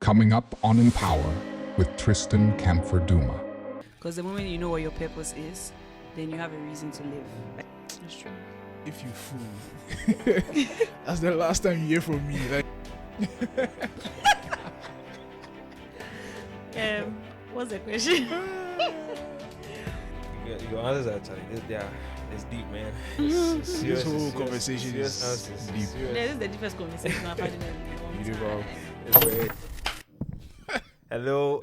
Coming up on Empower with Tristan Canfor-Dumas. Because the moment you know what your purpose is, then you have a reason to live. That's true. If you fool. That's the last time you hear from me. Like What's the question? Your answers are actually it's deep, man. It's this whole conversation is deep. This is the deepest conversation I've had in a long You do, bro. Hello.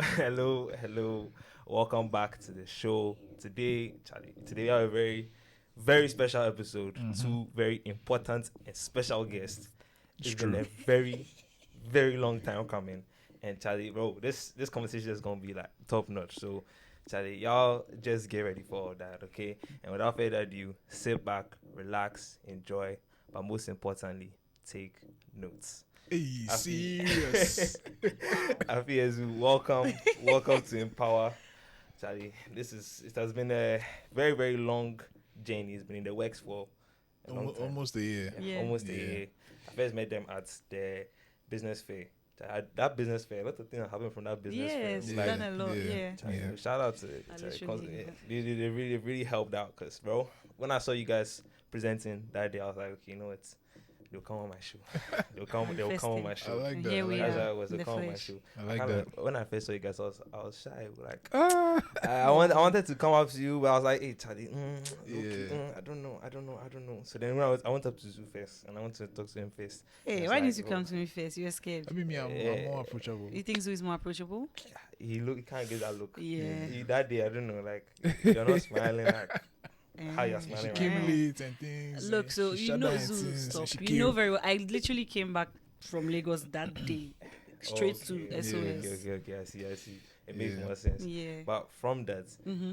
Welcome back to the show. Today we have a very, very special episode. Two very important and special guests. It's been a very, very long time coming. And Charlie, bro, this conversation is gonna be like top notch. So Charlie, y'all just get ready for all that, okay? And without further ado, sit back, relax, enjoy, but most importantly, take notes. Hey, serious. Afi and Zuu, welcome to Empower. Charlie, it has been a very, very long journey. It's been in the works for a long time. Almost a year. Yeah, almost a year. I first met them at the business fair. That business fair, a lot of things are happening from that business fair. Yes, done a lot, yeah. Shout out to it. They really helped out because, bro, when I saw you guys presenting that day, I was like, okay, you know what? They'll come on my shoe. They'll come on my shoe. I like that. Here we are. They'll come on my shoe. I like that. When I first saw you guys, I was shy. Like, I wanted to come up to you, but I was like, hey, Charlie, I don't know. So then when I went up to Zuu first, and I wanted to talk to him first. Hey, why didn't you come to me first? You were scared. I mean, I'm more approachable. You think Zuu is more approachable? He can't get that look. Yeah. That day, I don't know, like, you're not smiling like how you're smiling. She right came now. late and things. Look, so you know Zuu stuff. You know very well. I literally came back from Lagos that day, straight to SOS. Okay. I see. It makes more sense. Yeah. But from that,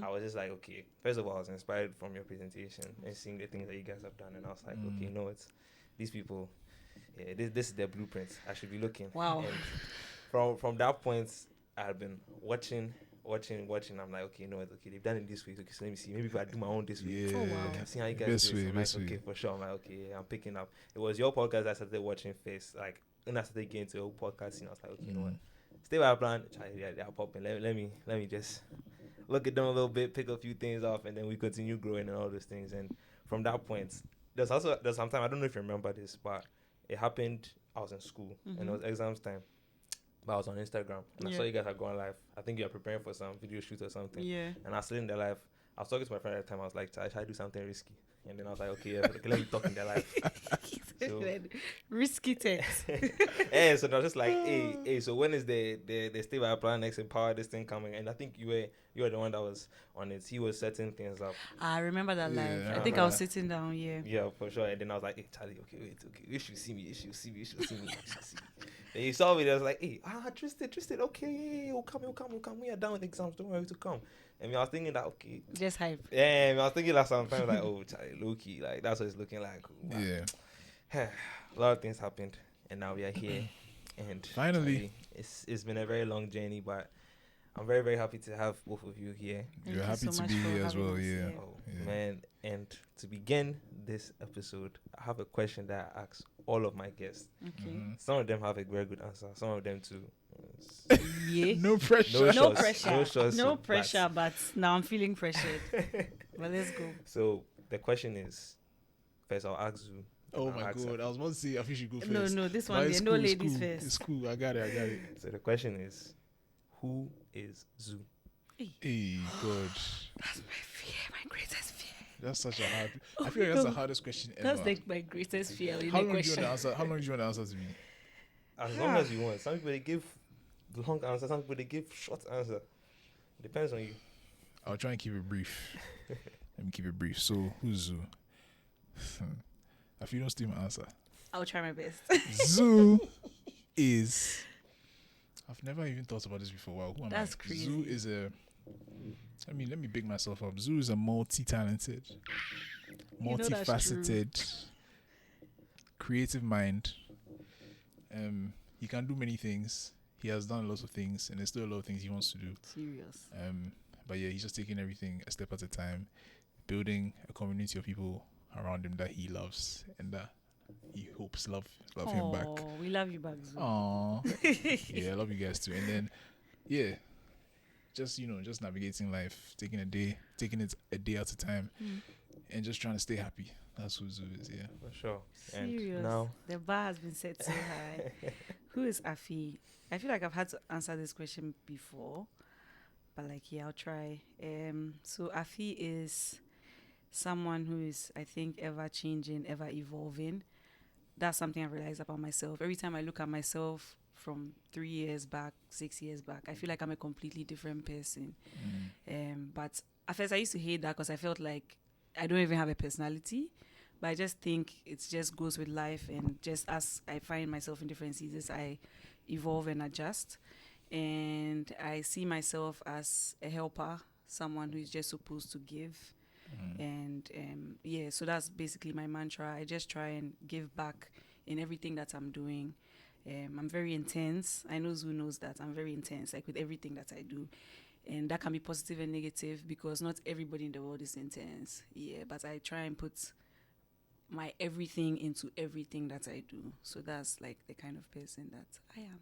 I was just like, okay. First of all, I was inspired from your presentation and seeing the things that you guys have done, and I was like, okay, you know what? These people, this is their blueprint. I should be looking. Wow. And from that point, I had been watching. I'm like, okay, you know what? Okay, they've done it this week. Okay, so let me see. Maybe if I do my own this week. Yeah. Oh, wow. I've seen how you guys do it. I'm like, okay, for sure. I'm like, okay, I'm picking up. It was your podcast I started watching first. Like, when I started getting to your podcast scene, I was like, okay, you know what? Stay by plan. They're popping. Let me just look at them a little bit, pick a few things off, and then we continue growing and all those things. And from that point, there's some time, I don't know if you remember this, but it happened. I was in school and it was exams time. But I was on Instagram and I saw you guys are going live. I think you are preparing for some video shoot or something. Yeah. And I was sitting there live. I was talking to my friend at the time. I was like, should I do something risky? And then I was like, okay, let me talk in their life. So, risky text. And so I was just like, hey, so when is the Stay by Plan Next Empower this thing coming? And I think you were the one that was on it. He was setting things up. I remember that live. I think I was sitting down, Yeah, for sure. And then I was like, hey, Charlie, okay, you should see me. And you saw me, I was like, hey, Tristan, okay, we'll come. We are done with exams, don't worry to come. And I was thinking that, okay. Just hype. Yeah, I was thinking that sometimes, like, oh, Charlie, low-key, like, that's what it's looking like. Wow. Yeah. A lot of things happened, and now we are here. And finally. Charlie, it's been a very long journey, but I'm very, very happy to have both of you here. You're happy to be here as well, yeah. Man, and to begin this episode, I have a question that I ask all of my guests. Okay. Some of them have a very good answer. Some of them too. Yeah. No pressure. No pressure, but now I'm feeling pressured. But let's go. So the question is, first I'll ask Zuu. Oh my God, I was about to say I should go first. No, this one, no ladies first. It's cool, I got it. So the question is, who is Zuu? Hey, God. That's my fear, my greatest fear. That's such a hard. I feel like that's the hardest question ever. That's like my greatest fear. How long do you want to answer? How long do you want to answer to me? As long as you want. Some people they give long answer. Some people they give short answer. Depends on you. I'll try and keep it brief. Let me keep it brief. So who's Zuu? If you don't steal my answer, I'll try my best. Zuu is. I've never even thought about this before. Wow, who am That's I? crazy. Zuu is a. Let me big myself up. Zuu is a multi-talented, multifaceted, creative mind. He can do many things. He has done lots of things, and there's still a lot of things he wants to do. Serious. But yeah, he's just taking everything a step at a time, building a community of people around him that he loves and that he hopes love him back. Oh, we love you back, Zuu. Oh, yeah, I love you guys too. And then, yeah, just just navigating life, taking it a day at a time, and just trying to stay happy. That's who Zuu is. Yeah, For sure. Serious. And now, The bar has been set so high. Who is Afi? I feel like I've had to answer this question before, but like, yeah, I'll try. So Afi is someone who is, I think, ever changing, ever evolving. That's something I realized about myself. Every time I look at myself from 3 years back, 6 years back, I feel like I'm a completely different person. But at first I used to hate that because I felt like I don't even have a personality. But I just think it just goes with life, and just as I find myself in different seasons, I evolve and adjust. And I see myself as a helper, someone who is just supposed to give. And yeah, so that's basically my mantra. I just try and give back in everything that I'm doing. I'm very intense. I know Zuu knows that. I'm very intense, like with everything that I do. And that can be positive and negative because not everybody in the world is intense. Yeah, but I try and put my everything into everything that I do. So that's like the kind of person that I am.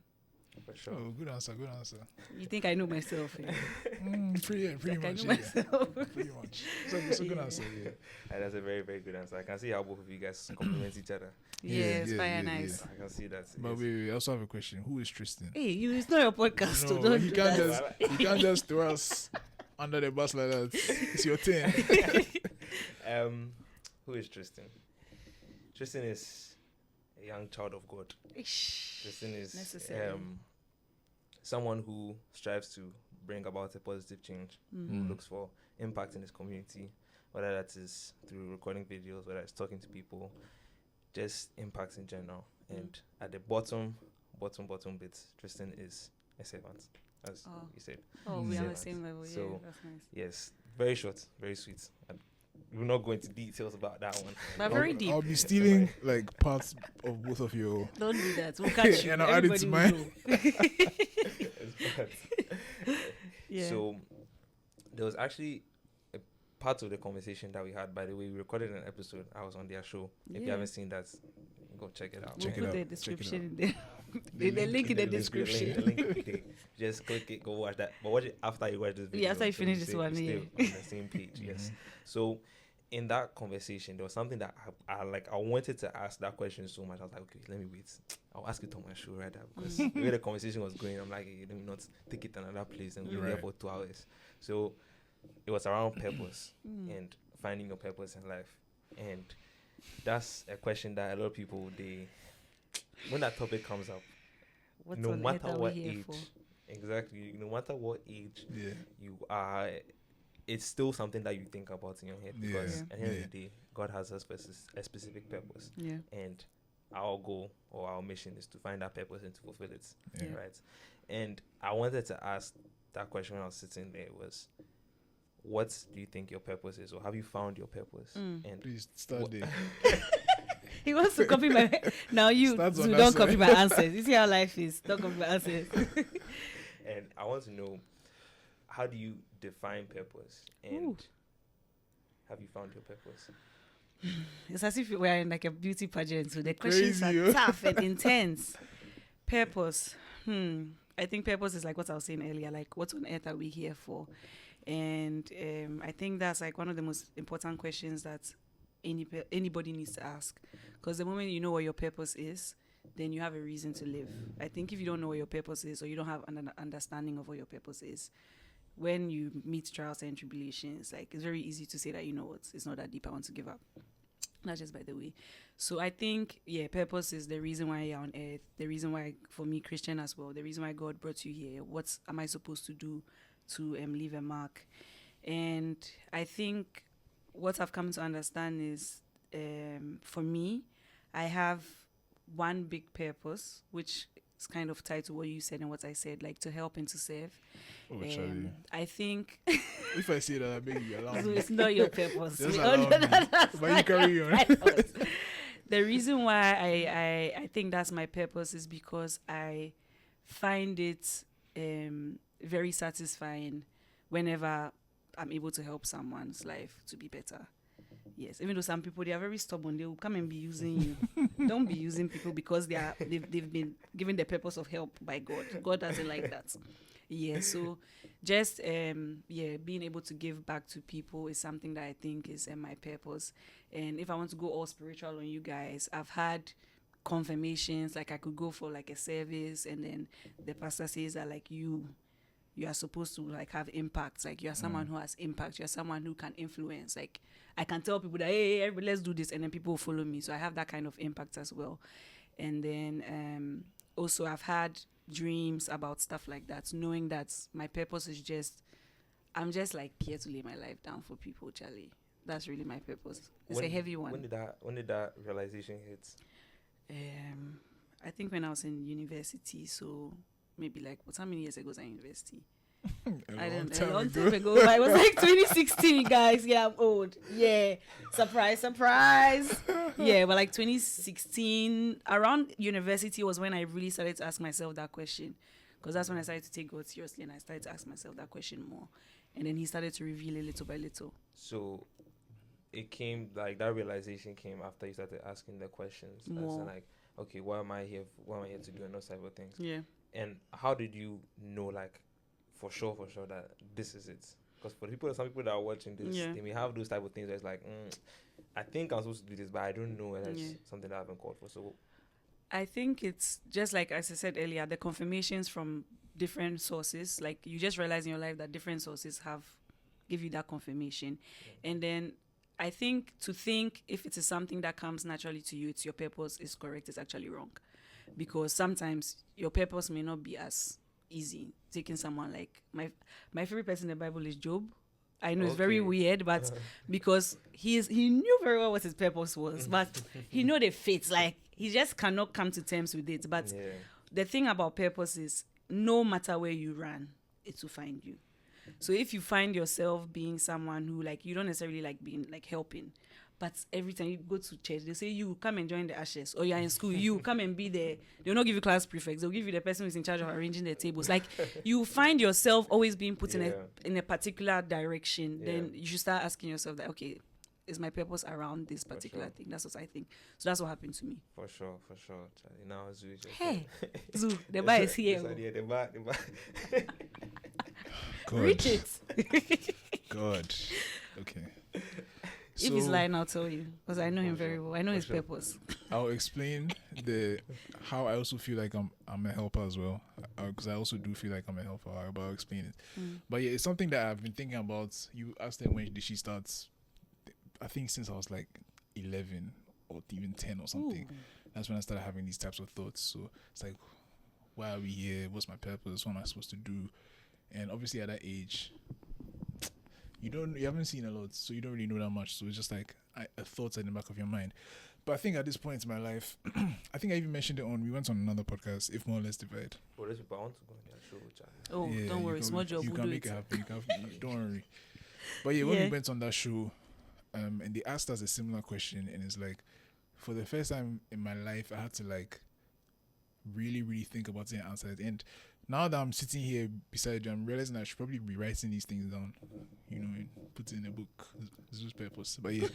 for sure. Oh, good answer. You think I know myself? Yeah? Pretty Like I much. know Yeah. myself. Pretty much. So good Yeah. answer. Yeah. And that's a very, very good answer. I can see how both of you guys complement each other. Yes, yeah, fire yeah, nice. I can see that. But Yes. wait, I also have a question. Who is Tristan? Hey, it's not your podcast, so No, don't you do can't that. you can't just throw us under the bus like that. It's your turn. Who is Tristan? Tristan is a young child of God. Tristan is Necessary. someone who strives to bring about a positive change, who looks for impact in his community, whether that is through recording videos, whether it's talking to people, just impact in general. And at the bottom bit, Tristan is a servant, as you said. Oh, we are on the Servant. same level. Yeah, So, that's nice. Yes, very short, very sweet. And we'll not go into details about that one. But very deep. I'll be stealing like parts of both of your. Don't do that. We'll catch you. And I'll add it to Everybody mine. will know. It's bad. Yeah. So there was actually a part of the conversation that we had. By the way, we recorded an episode. I was on their show. If you Yeah. haven't seen that, go check it out. We'll Check it put out. the Check it description out. in there. The link in the description. The link there. Just click it, go watch that. But watch it after you watch this video. Yeah, after you so finish you this stay- one, you yeah. stay on the same page. Yes. So in that conversation, there was something that I wanted to ask that question so much. I was like, okay, let me wait. I'll ask it on my show right now because the way the conversation was going, I'm like, hey, let me not take it to another place and we're there Right. for 2 hours. So it was around purpose and finding your purpose in life. And that's a question that a lot of people, when that topic comes up, What's no on matter earth are we what here age, for? exactly, no matter what age Yeah. you are, it's still something that you think about in your head because Yeah. at the end Yeah. of the day, God has us a specific purpose, Yeah. and our goal or our mission is to find that purpose and to fulfill it, Yeah. right? And I wanted to ask that question when I was sitting there was, what do you think your purpose is, or have you found your purpose? And Please start What- there. He wants to copy my. Now you Starts on Zuu, that don't side. copy my answers. You see how life is. Don't copy my answers. and I want to know, how do you define purpose, and Ooh. have you found your purpose? It's as if we were in like a beauty pageant. So the questions Crazy, are yo. tough and intense. Purpose. I think purpose is like what I was saying earlier. Like, what on earth are we here for? And I think that's like one of the most important questions that anybody needs to ask. Because the moment you know what your purpose is, then you have a reason to live. I think if you don't know what your purpose is, or you don't have an understanding of what your purpose is, when you meet trials and tribulations, like, it's very easy to say that, you know what, it's not that deep, I want to give up. That's just by the way. So I think, purpose is the reason why you're on earth, the reason why, for me, Christian as well, the reason why God brought you here. What am I supposed to do to leave a mark? And I think what I've come to understand is, for me, I have one big purpose, which is kind of tied to what you said and what I said, like to help and to serve. Oh, Charlie. I think If I say that, I beg you allow so me. it's not your purpose. Just We allow all know me. that's But you not carry your on. purpose. The reason why I think that's my purpose is because I find it very satisfying whenever I'm able to help someone's life to be better. Yes, even though some people, they are very stubborn, they will come and be using you. Don't be using people because they've been given the purpose of help by God. God doesn't like that. Yeah, so just being able to give back to people is something that I think is my purpose. And if I want to go all spiritual on you guys, I've had confirmations, like I could go for like a service, and then the pastor says that like you are supposed to like have impact, like you are someone who has impact, you are someone who can influence. Like I can tell people that, hey, everybody, let's do this, and then people will follow me. So I have that kind of impact as well. And then also I've had dreams about stuff like that, knowing that my purpose is just, I'm just like here to lay my life down for people, Charlie. That's really my purpose. It's a heavy one. When did that realization hit? I think when I was in university, so maybe like, how many years ago was I in university? A long time ago. It was like 2016, guys. Yeah, I'm old. Yeah. Surprise. Yeah, but like 2016, around university was when I really started to ask myself that question. Because that's when I started to take God seriously, and I started to ask myself that question more. And then he started to reveal it little by little. So it came, like, that realization came after you started asking the questions. More. As like, okay, what am I here to do, and those type of things. Yeah. And how did you know, like, for sure that this is it? Because some people that are watching this, they may have those type of things where it's like, I think I'm supposed to do this, but I don't know whether it's something that I've been called for. So I think it's just like, as I said earlier, the confirmations from different sources. Like you just realize in your life that different sources give you that confirmation. Yeah. And then I think to think if it is something that comes naturally to you, it's your purpose, is correct, is actually wrong. Because sometimes your purpose may not be as easy. Taking someone like my favorite person in the Bible is Job. I know it's very weird, but because he knew very well what his purpose was, but he know the fates. Like he just cannot come to terms with it. But the thing about purpose is, no matter where you run, it will find you. So if you find yourself being someone who, like, you don't necessarily like being like helping, but every time you go to church, they say, you come and join the ashes, or you're in school, you come and be there. They'll not give you class prefects. They'll give you the person who's in charge of arranging the tables. Like, you find yourself always being put in a particular direction. Then you should start asking yourself that, okay, is my purpose around this particular thing? That's what I think. So that's what happened to me. For sure. Charlie. Now Zuu is hey, Zuu, the bar is here. The bar. God. Reach it. God. Okay. If he's lying, I'll tell you, because I know him very well. I know his purpose. I'll explain how I also feel like I'm a helper as well, because I also do feel like I'm a helper. But I'll explain it. But yeah, it's something that I've been thinking about. You asked her when did she start? I think since I was like 11 or even 10 or something. Ooh. That's when I started having these types of thoughts. So it's like, why are we here? What's my purpose? What am I supposed to do? And obviously at that age, you haven't seen a lot, so you don't really know that much. So it's just like a thought in the back of your mind. But I think at this point in my life, I think I even mentioned it we went on another podcast, If More or Less Divide. Oh, those people, I want to go on their show. Oh, yeah, don't worry, small job. You can make it happen. Don't worry. But yeah, when we went on that show, and they asked us a similar question, and it's like, for the first time in my life, I had to like really, really think about it and answer it. And now that I'm sitting here beside you, I'm realizing I should probably be writing these things down, and put it in a book, Zoo's purpose. But yeah.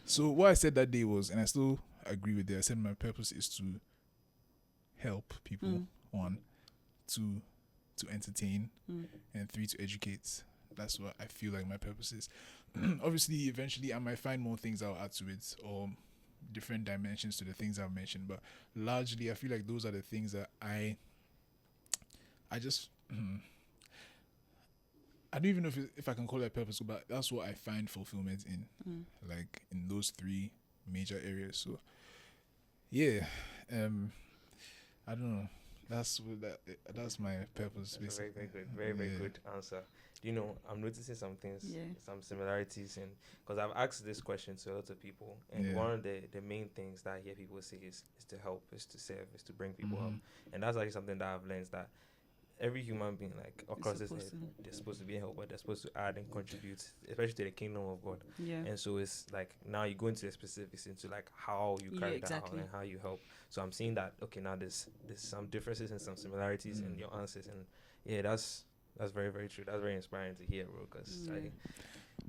So what I said that day was, and I still agree with it, I said my purpose is to help people, 1, 2, to entertain, and 3, to educate. That's what I feel like my purpose is. Obviously, eventually, I might find more things I'll add to it, or different dimensions to the things I've mentioned. But largely, I feel like those are the things that I just... I don't even know if I can call it a purpose, but that's what I find fulfillment in, like in those 3 major areas. So, yeah, I don't know. That's my purpose. That's basically. Very good answer. I'm noticing some things, some similarities, and because I've asked this question to a lot of people, and one of the main things that I hear people say is to help, is to serve, is to bring people up, and that's actually something that I've learned, that every human being, like, across this head, they're supposed to be a helper. They're supposed to add and contribute, especially to the kingdom of God. Yeah. And so it's like, now you go into the specifics, into like how you carry that out and how you help. So I'm seeing that, okay, now there's some differences and some similarities in your answers, and that's very, very true. That's very inspiring to hear, bro. Because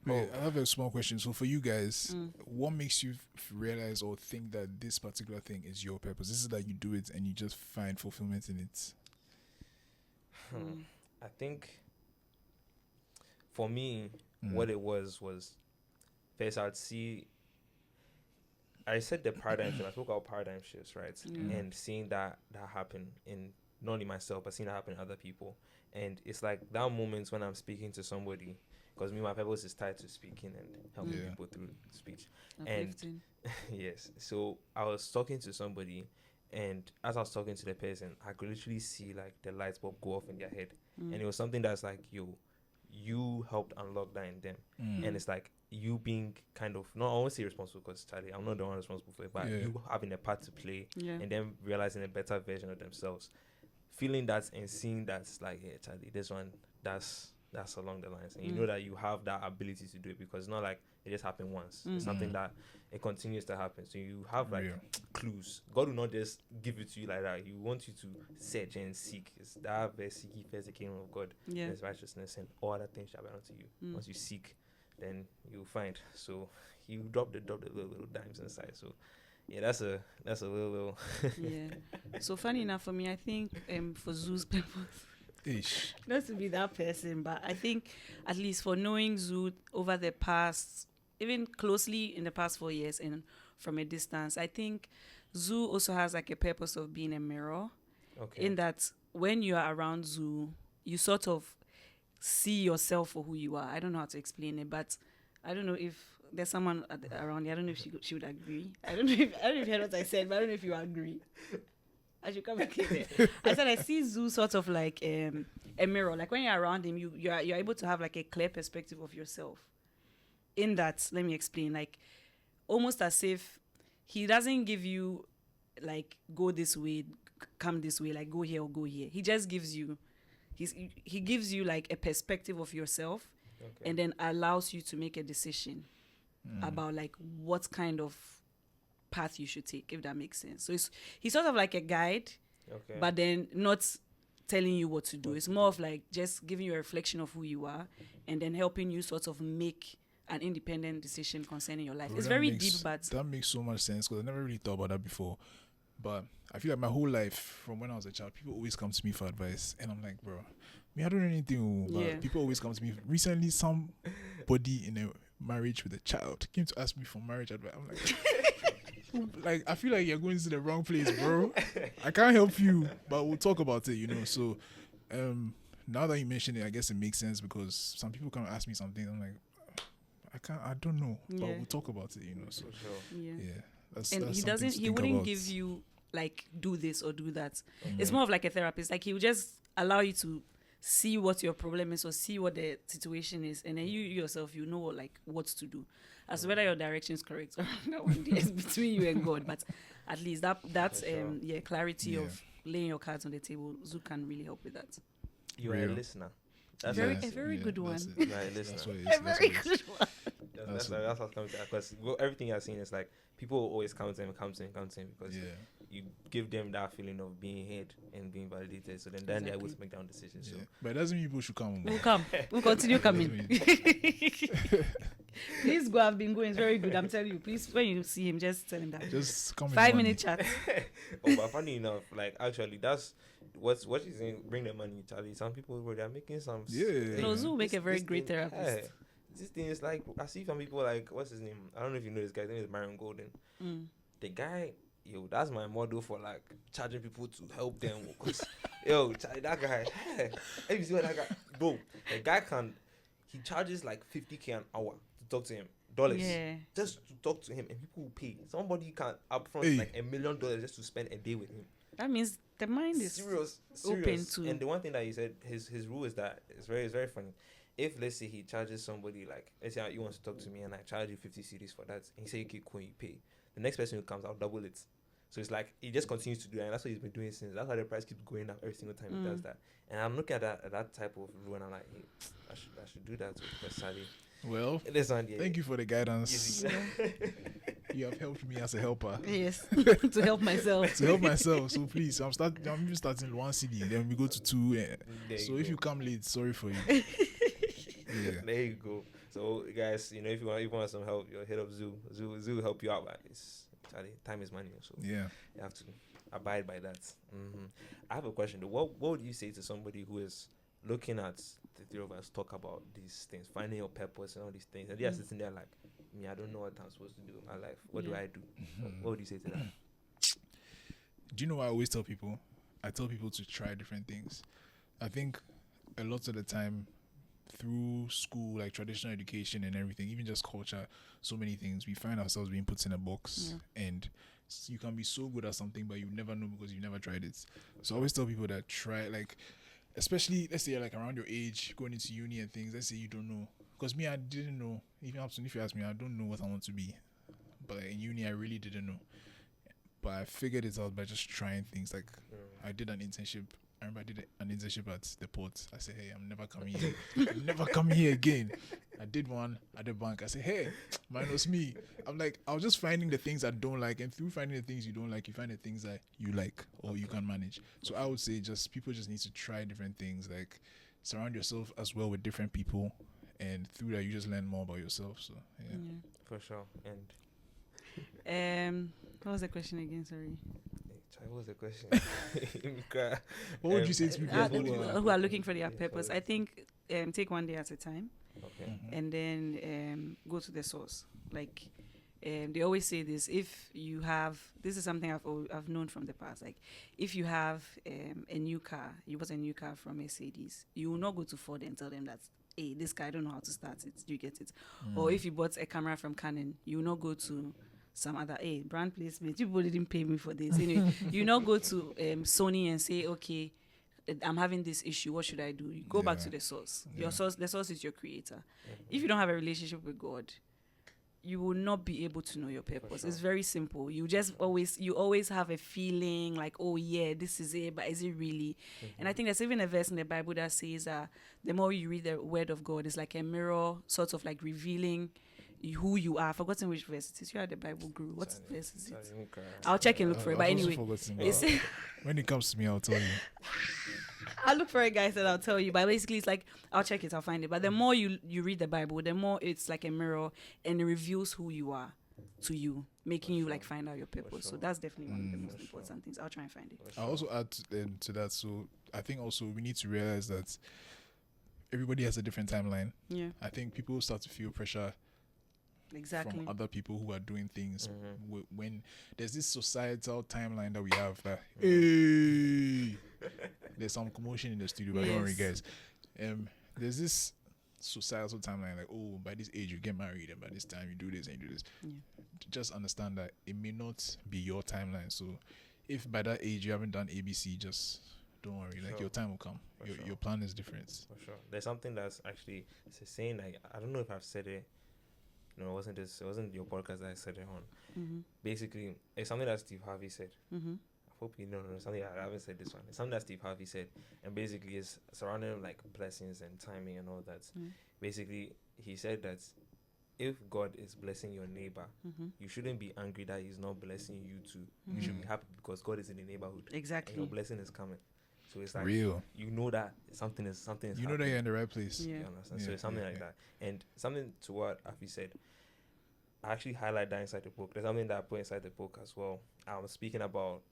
Wait, I have a small question. So for you guys, what makes you realize or think that this particular thing is your purpose? Is it that you do it and you just find fulfillment in it? I think for me, what it was first I said the paradigm shift. I spoke about paradigm shifts, right? And seeing that happen in not only myself, but seeing that happen in other people. And it's like that moment when I'm speaking to somebody, because my purpose is tied to speaking and helping people through speech. Uplifting. And yes, so I was talking to somebody, and as I was talking to the person, I could literally see like the light bulb go off in their head, and it was something that's like you helped unlock that in them, and it's like you being kind of not I won't say responsible because Charlie, I'm not the one responsible for it, but you having a part to play, and then realizing a better version of themselves, feeling that and seeing that's like, hey Charlie, this one that's along the lines, and you know that you have that ability to do it, because it's not like it just happened once. It's something that it continues to happen, so you have like clues. God will not just give it to you like that. He wants you to search and seek. It's that verse, seek ye first the kingdom of God, his righteousness, and all other things shall be unto you. Once you seek, then you'll find. So you drop the little dimes inside. So yeah, that's a little So funny enough for me, I think for Zoo's purpose, Ish. not to be that person, but I think at least for knowing Zoo over the past, even closely in the past 4 years and from a distance, I think Zoo also has like a purpose of being a mirror. In that when you are around Zoo, you sort of see yourself for who you are. I don't know how to explain it, but I don't know if there's someone around here. I don't know if she would agree. I don't know if you heard what I said, but I don't know if you agree. I should come back there. I said I see Zoo sort of like a mirror. Like when you're around him, you're able to have like a clear perspective of yourself. In that, let me explain. Like almost as if he doesn't give you like go this way, come this way, like go here or go here. He just gives you, he gives you like a perspective of yourself, and then allows you to make a decision about like what kind of path you should take, if that makes sense. So he's sort of like a guide, but then not telling you what to do. It's more of like just giving you a reflection of who you are, and then helping you sort of make an independent decision concerning your life. It's very deep, but that makes so much sense, because I never really thought about that before. But I feel like my whole life, from when I was a child, people always come to me for advice, and I'm like, bro, me, I don't know anything. But people always come to me. Recently, somebody in a marriage with a child came to ask me for marriage advice. I'm like, like, I feel like you're going to the wrong place, bro. I can't help you, but we'll talk about it, you know. So, now that you mention it, I guess it makes sense, because some people come and ask me something. I'm like, I don't know, but we'll talk about it, you know. So, that's he wouldn't give you like do this or do that. It's more of like a therapist. Like he would just allow you to see what your problem is or see what the situation is, and then you yourself, you know like what to do. As whether your direction is correct or that one is between you and God, but at least that's clarity of laying your cards on the table. Zoo can really help with that. You are a listener. That's a very good one. You are a listener. That's very good one. That's what's coming to, because everything I've seen is like people always come to him because you give them that feeling of being heard and being validated, so then they're able to make their own decisions. So. But it doesn't mean people should come. We'll come. We'll continue coming. Please go. I've been going. It's very good. I'm telling you. Please, when you see him, just tell him that. Just come. 5-minute chat. But funny enough, like actually, that's what she's saying. Bring the money, Charlie. Some people they're making some. No, Zoo make a very great therapist. This thing is like, I see some people like, what's his name? I don't know if you know this guy. His name is Marion Golden. The guy, that's my model for like charging people to help them. Cause, that guy, hey, you see what that guy, bro, the guy he charges like 50K an hour to talk to him. Dollars. Just to talk to him, and people will pay. Somebody can upfront like $1 million just to spend a day with him. That means the mind is serious. Open to. And the one thing that he said, his rule is that it's very funny. If let's say he charges somebody like, let's say you want to talk to me and I charge you 50 cedis for that, and he say okay, cool, you pay. The next person who comes, I'll double it. So it's like he just continues to do that, and that's what he's been doing since. That's why the price keeps going up every single time he does that. And I'm looking at that type of rule, and I'm like, hey, I should do that personally. Well, thank you for the guidance. You have helped me as a helper. Yes, to help myself. So please, I'm even starting 1 CD, then we go to 2. So if you come late, sorry for you. There you go. So guys, if you want some help, you hit up Zoo. Zoo will help you out. But time is money, so Yeah. you have to abide by that. I have a question. What would you say to somebody who is looking at the three of us talk about these things, finding your purpose and all these things, and they are sitting there like, me, I don't know what I'm supposed to do with my life. What do I do? What would you say to that? Do you know what I always tell people? I tell people to try different things. I think a lot of the time through school, like traditional education and everything, even just culture, so many things, we find ourselves being put in a box, and you can be so good at something but you never know because you never tried it. So I always tell people that try, like, especially let's say like around your age, going into uni and things, let's say you don't know, because me, I didn't know. Even up to if you ask me, I don't know what I want to be, but like, in uni I really didn't know, but I figured it out by just trying things. Like I did an internship. I remember I did an internship at the port. I said, hey, I'm never coming here. I'm never coming here again. I did one at the bank. I said, hey, minus me. I'm like, I was just finding the things I don't like. And through finding the things you don't like, you find the things that you like or you can manage. So I would say people just need to try different things. Like surround yourself as well with different people. And through that, you just learn more about yourself. So, yeah. For sure. And what was the question again? Sorry. What was the question? What would you say to people who are looking for their purpose? I think take one day at a time, and then go to the source. Like they always say this: if you have, this is something I've known from the past. Like if you have a new car, you bought a new car from Mercedes, you will not go to Ford and tell them that, hey, this car, I don't know how to start it. You get it? Or if you bought a camera from Canon, you will not go to some other brand placement. People didn't pay me for this. Anyway, you not go to Sony and say, okay, I'm having this issue. What should I do? You go back to the source. Your source, the source is your creator. If you don't have a relationship with God, you will not be able to know your purpose. It's very simple. You always have a feeling like, oh yeah, this is it, but is it really? And I think there's even a verse in the Bible that says the more you read the word of God, it's like a mirror, sort of like revealing who you are. I've forgotten which verse it is. You are the Bible guru. What verse is it? I'll check and look for it. But anyway, when it comes to me, I'll tell you. I'll look for it, guys, and I'll tell you. But basically, it's like, I'll check it, I'll find it. But the more you read the Bible, the more it's like a mirror, and it reveals who you are to you, making you like find out your purpose. So that's definitely one of the most important things. I'll try and find it. I'll also add to that. So I think also we need to realize that everybody has a different timeline. Yeah. I think people start to feel pressure from other people who are doing things when there's this societal timeline that we have that there's some commotion in the studio, but don't worry, guys. There's this societal timeline like, oh, by this age you get married, and by this time you do this and you do this. Just understand that it may not be your timeline. So if by that age you haven't done ABC, just don't worry, like your time will come. Your plan is different. For sure. There's something that's actually, it's a saying, like, I don't know if I've said it. No, it wasn't your podcast that I said it on. Basically, it's something that Steve Harvey said. I hope you know something. I haven't said this one. It's something that Steve Harvey said, and basically it's surrounding like blessings and timing and all that. Basically, he said that if God is blessing your neighbor, you shouldn't be angry that He's not blessing you too. You should be happy because God is in the neighborhood. Exactly, and your blessing is coming. So it's like real. You know that something is. You know that you're in the right place. You understand? So it's something like that. And something to what Afi said, I actually highlight that inside the book. There's something that I put inside the book as well. I was speaking about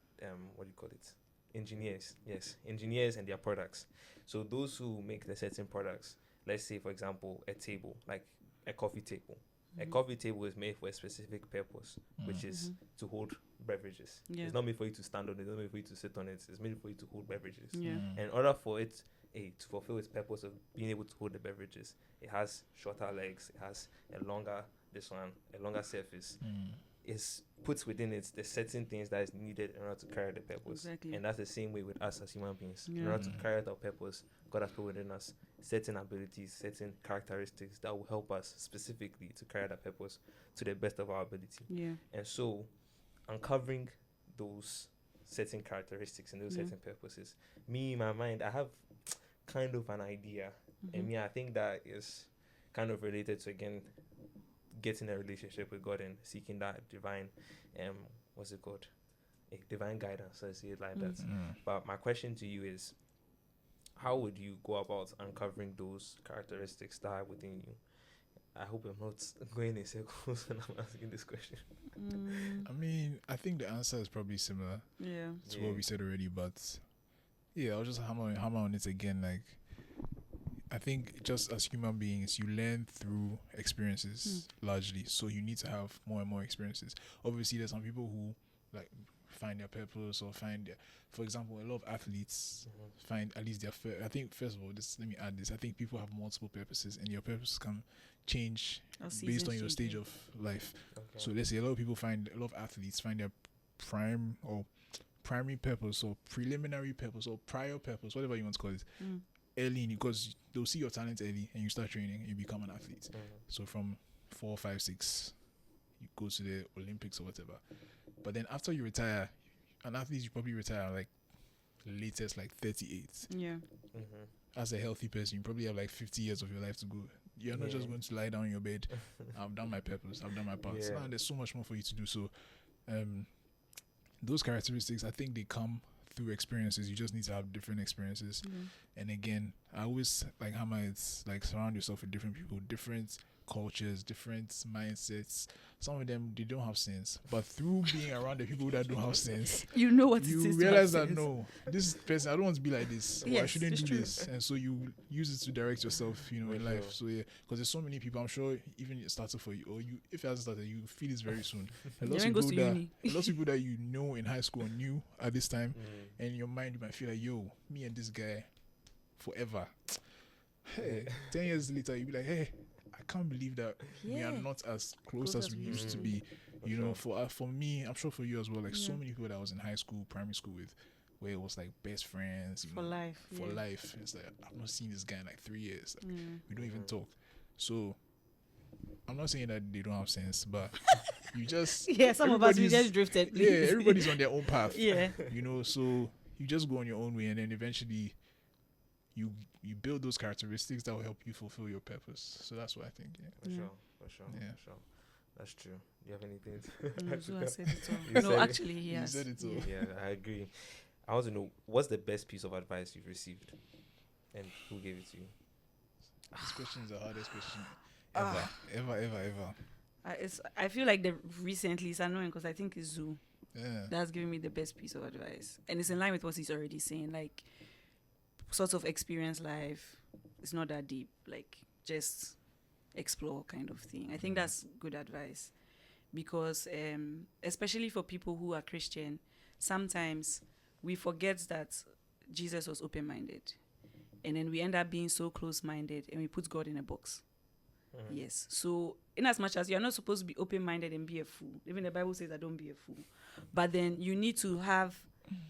what do you call it? Engineers. Yes, engineers and their products. So those who make the certain products, let's say for example a table, like a coffee table. A coffee table is made for a specific purpose, which is to hold beverages. It's not made for you to stand on it. It's not made for you to sit on it. It's made for you to hold beverages. And in order for it to fulfill its purpose of being able to hold the beverages, it has shorter legs. It has a longer surface. It's puts within it the certain things that is needed in order to carry the purpose. And that's the same way with us as human beings. In order to carry out our purpose, God has put within us certain abilities, certain characteristics that will help us specifically to carry that purpose to the best of our ability. And so uncovering those certain characteristics and those certain purposes, me in my mind, I have kind of an idea. And I think that is kind of related to, again, getting a relationship with God and seeking that divine divine guidance, I see it like that. But my question to you is, how would you go about uncovering those characteristics that are within you? I hope I'm not going in circles when I'm asking this question. I mean, I think the answer is probably similar Yeah. to what we said already, but yeah, I'll just hammer on it again. Like, I think just as human beings, you learn through experiences largely. So you need to have more and more experiences. Obviously, there's some people who like find their purpose or find their, for example, a lot of athletes find at least their. I think first of all, let me add this. I think people have multiple purposes, and your purpose can change based on your stage of life. Okay. So let's say a lot of athletes find their primary purpose or preliminary purpose or prior purpose, whatever you want to call it, early, because they'll see your talent early and you start training and you become an athlete. So from 4, 5, 6, you go to the Olympics or whatever. But then after you retire, an athlete, you probably retire like latest like 38. Yeah. As a healthy person, you probably have like 50 years of your life to go. You're not just going to lie down in your bed. I've done my purpose. I've done my part. Yeah. Now there's so much more for you to do. So those characteristics, I think they come through experiences. You just need to have different experiences. And again, I always like hammer it's like surround yourself with different people, different cultures, different mindsets. Some of them, they don't have sense, but through being around the people that don't have sense, you know what you it is realize to have that sense. no, this person, I don't want to be like this, or I Yes, shouldn't it's do true. this, and so you use it to direct yourself, you know, in life. So yeah, because there's so many people, I'm sure even it started for you, or you, if it hasn't started, you feel this very soon. A lot of Everyone goes people to that, uni. a lot of people that you know in high school or knew at this time, and in your mind you might feel like, yo, me and this guy forever. Hey, 10 years later you'll be like, hey, I can't believe that we are Yeah. not as close as we used to be. You know, for me, I'm sure for you as well, like so many people that I was in high school, primary school with, where it was like best friends, you For know, life. for yeah. life. It's like I've not seen this guy in like 3 years. Like, we don't even talk. So I'm not saying that they don't have sense, but you just Yeah, some of us we everybody's- just drifted. yeah, Please. everybody's on their own path. Yeah. You know, so you just go on your own way, and then eventually you build those characteristics that will help you fulfill your purpose. So that's what I think. Yeah. For Yeah. sure, for sure, Yeah. for sure. That's true. Do you have anything to No, add to Zuu that? has said it all. You No, said it. actually, he You has. said it all. Yeah. Yeah, I agree. I want to know, what's the best piece of advice you've received, and who gave it to you? This question is the hardest question ever. I feel like recently it's annoying because I think it's Zuu Yeah. that's giving me the best piece of advice, and it's in line with what he's already saying. Like, sort of experience life. It's not that deep. Like, just explore kind of thing. I think that's good advice because, especially for people who are Christian, sometimes we forget that Jesus was open-minded, and then we end up being so close-minded, and we put God in a box. Yes. So, in as much as you're not supposed to be open-minded and be a fool, even the Bible says that don't be a fool. But then you need to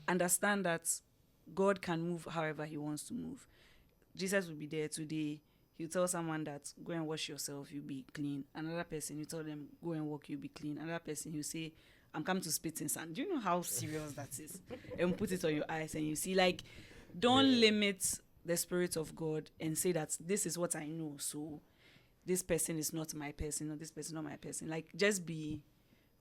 understand that God can move however he wants to move. Jesus will be there today. He'll tell someone that go and wash yourself, you'll be clean. Another person, you tell them go and walk, you'll be clean. Another person, he'll say, I'm coming to spit in sand. Do you know how serious that is? And put it on your eyes and you see, like, don't limit the Spirit of God and say that this is what I know. So this person is not my person, or this person is not my person. Like, just be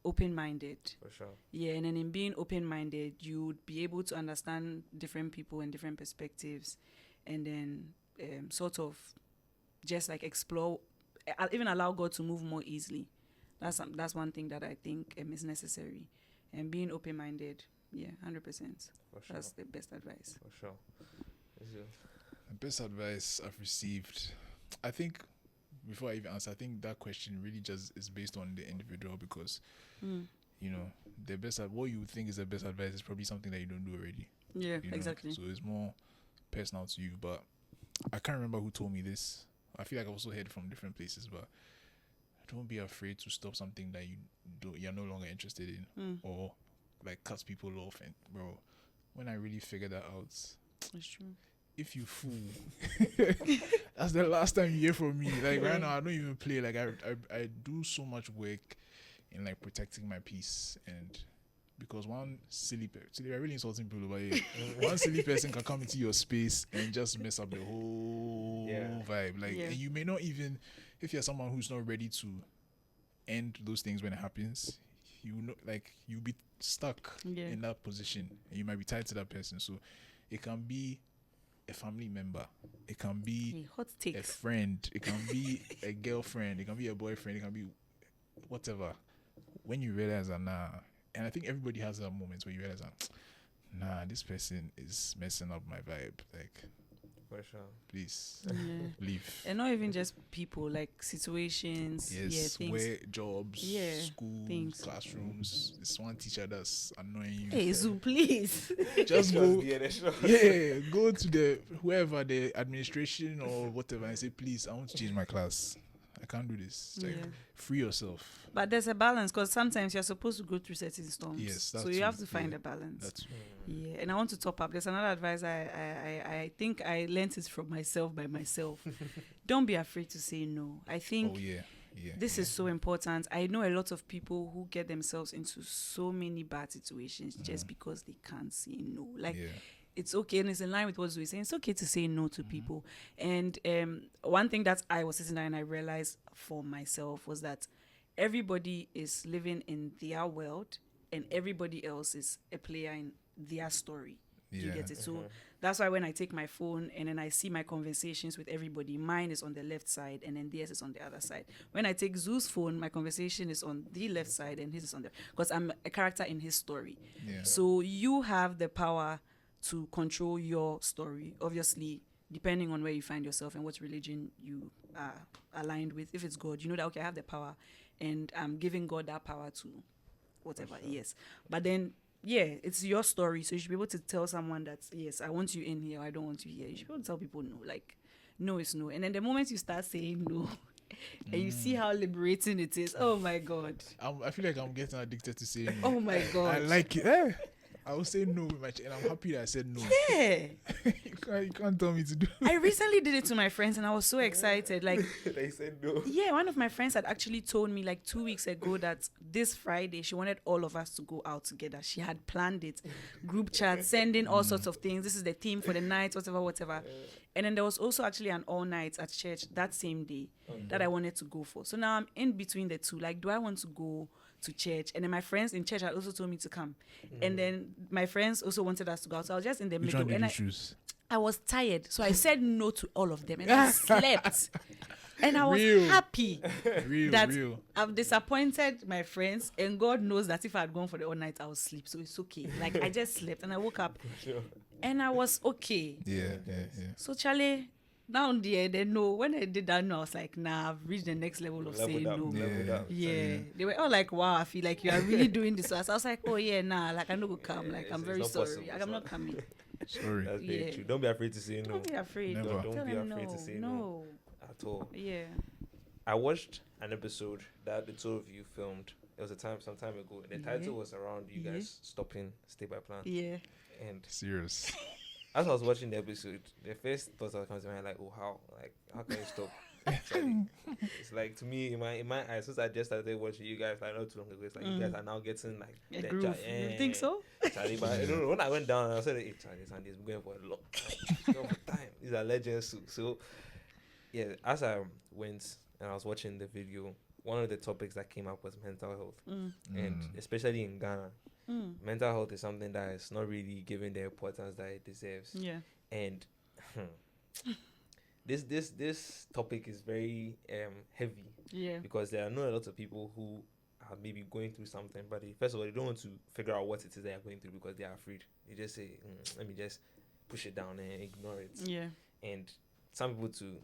open-minded. For sure. Yeah, and then in being open-minded, you would be able to understand different people and different perspectives, and then sort of just like explore, even allow God to move more easily. That's one thing that I think is necessary. And being open-minded, 100%. For sure. That's the best advice. For sure. The best advice I've received, I think, before I even answer, I think that question really just is based on the individual because, you know, what you would think is the best advice is probably something that you don't do already. Yeah, You know? exactly. So it's more personal to you. But I can't remember who told me this. I feel like I also heard from different places, but don't be afraid to stop something that you're no longer interested in, or like cut people off. And bro, when I really figured that out, That's true. if you fool, that's the last time you hear from me. Like right now, I don't even play. Like I do so much work in like protecting my peace, and because one silly person, I'm really insulting people, but yeah, one silly person can come into your space and just mess up the whole vibe. Like, and you may not even, if you're someone who's not ready to end those things when it happens, you know, like you'll be stuck in that position, and you might be tied to that person. So it can be a family member. It can be Hey, hot a takes. friend. It can be a girlfriend. It can be a boyfriend. It can be whatever. When you realize that, nah, and I think everybody has that moment where you realize that, nah, this person is messing up my vibe. Like, For sure. please Yeah. leave. And not even just people, like situations. Yes, Yeah, things. where jobs, Yeah, schools, things. classrooms. This one teacher that's annoying you. Hey, Zuu, please. Just go. be an extra. Yeah, go to the whoever the administration or whatever and say, please, I want to change my class. I can't do this. Like, Yeah. free yourself. But there's a balance because sometimes you're supposed to go through certain storms. Yes, so that's you have true. to find Yeah, a balance. That's Yeah, and I want to top up. There's another advice I think I learned it from myself by myself. Don't be afraid to say no. I think oh yeah. this is so important. I know a lot of people who get themselves into so many bad situations just because they can't say no. Like yeah. it's okay, and it's in line with what we're saying. It's okay to say no to people. And one thing that I was sitting there and I realized for myself was that everybody is living in their world and everybody else is a player in their story. You Yeah. get it? So that's why when I take my phone and then I see my conversations with everybody, mine is on the left side and then theirs is on the other side. When I take Zoo's phone, my conversation is on the left side and his is on the, because I'm a character in his story. Yeah. So you have the power to control your story, obviously, depending on where you find yourself and what religion you are aligned with. If it's God, you know that, okay, I have the power and I'm giving God that power to whatever, yes. But then, yeah, it's your story. So you should be able to tell someone that, yes, I want you in here, or I don't want you here. You should be able to tell people no, like, no is no. And then the moment you start saying no, and you see how liberating it is, oh my God. I feel like I'm getting addicted to saying Oh my God. I like it. I will say no with my and I'm happy that I said no. Yeah. you can't tell me to do. I recently did it to my friends and I was so excited. Like, They said no. yeah, one of my friends had actually told me like 2 weeks ago that this Friday she wanted all of us to go out together. She had planned it, group chat, sending all sorts of things. This is the theme for the night, whatever. And then there was also actually an all night at church that same day that I wanted to go for. So now I'm in between the two. Like, do I want to go to church? And then my friends in church had also told me to come. And then my friends also wanted us to go out. So I was just in the Which middle. one did And you choose? I was tired, so I said no to all of them, and I slept. And I was Real. happy Real, that real. I've disappointed my friends, and God knows that if I had gone for the all night, I would sleep. So it's okay. Like, I just slept, and I woke up, and I was okay. Yeah. So Charlie, down there, they know when I did that. No, I was like, nah, I've reached the next level of saying no. Yeah, they were all like, wow, I feel like you are really doing this. So I was like, oh yeah, nah, like I know go come. Like I'm very not sorry. possible, Like, I'm not coming. Sorry. That's very Yeah. true. Don't be afraid to say no Don't be afraid. Never. Don't Tell be them afraid to say no. at all. Yeah. I watched an episode that the two of you filmed. It was some time ago. The title was around you guys stopping Stay by Plan. Yeah. And Serious. as I was watching the episode, the first thoughts that came to mind, like, oh, how can you stop? It's like, to me, in my eyes, since I just started watching you guys like not too long ago, it's like you guys are now getting like A the groove. You think so? Charlie, but I don't know, when I went down, I said, hey, Charlie, Sunday's going for a long time. These are legends too. So yeah, as I went and I was watching the video, one of the topics that came up was mental health, and especially in Ghana, mental health is something that is not really given the importance that it deserves. Yeah. And this topic is very heavy, Yeah. because there are not a lot of people who are maybe going through something, but first of all, they don't want to figure out what it is they are going through because they are afraid. They just say, let me just push it down and ignore it. Yeah. And some people too,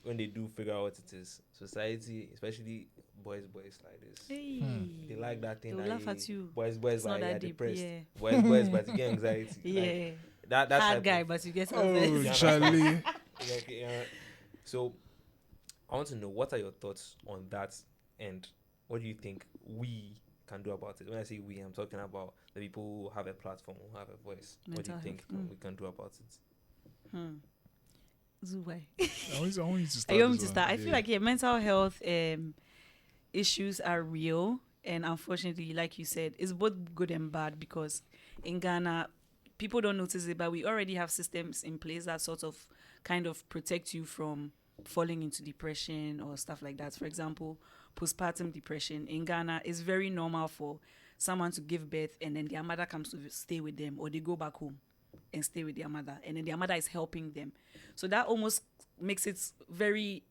when they do figure out what it is, society, especially boys like this, Hey. they like that thing. They'll that laugh at you. Boys, It's but not you're that deep. depressed. Yeah. Boys, but you get anxiety. Yeah. Like, that Hard type guy, of- but you get Oh, something. Charlie. Like, yeah. So I want to know, what are your thoughts on that, and what do you think we can do about it? When I say we, I'm talking about the people who have a platform, who have a voice. What do you Mental think health. we can do about it? Zuwai. I want you to start. You want me this to one. start? I feel like mental health issues are real, and unfortunately, like you said, it's both good and bad, because in Ghana, people don't notice it, but we already have systems in place that sort of kind of protect you from falling into depression or stuff like that. For example, postpartum depression in Ghana is very normal for someone to give birth and then their mother comes to stay with them, or they go back home. and stay with their mother, and then their mother is helping them. So that almost makes it very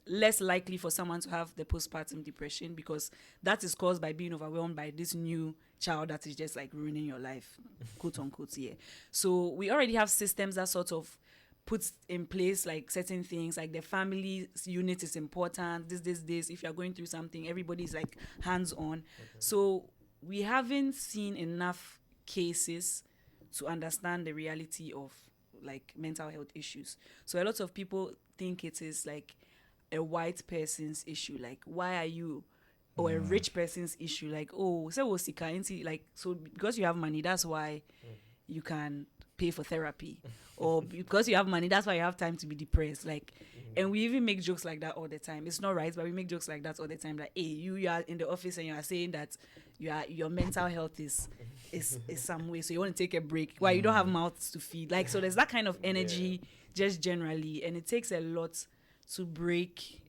less likely for someone to have the postpartum depression, because that is caused by being overwhelmed by this new child that is just like ruining your life, quote unquote. Yeah. So we already have systems that sort of puts in place like certain things, like the family unit is important. This. If you're going through something, everybody's like hands on. So we haven't seen enough cases to understand the reality of like mental health issues. So a lot of people think it is like a white person's issue, like why are you, or a rich person's issue, like oh so like so because you have money that's why you can pay for therapy, or because you have money that's why you have time to be depressed, like and we even make jokes like that all the time. It's not right, but we make jokes like that all the time, like hey, you are in the office and you are saying that your mental health is some way, so you want to take a break. Why? You don't have mouths to feed, like so there's that kind of energy just generally, and it takes a lot to break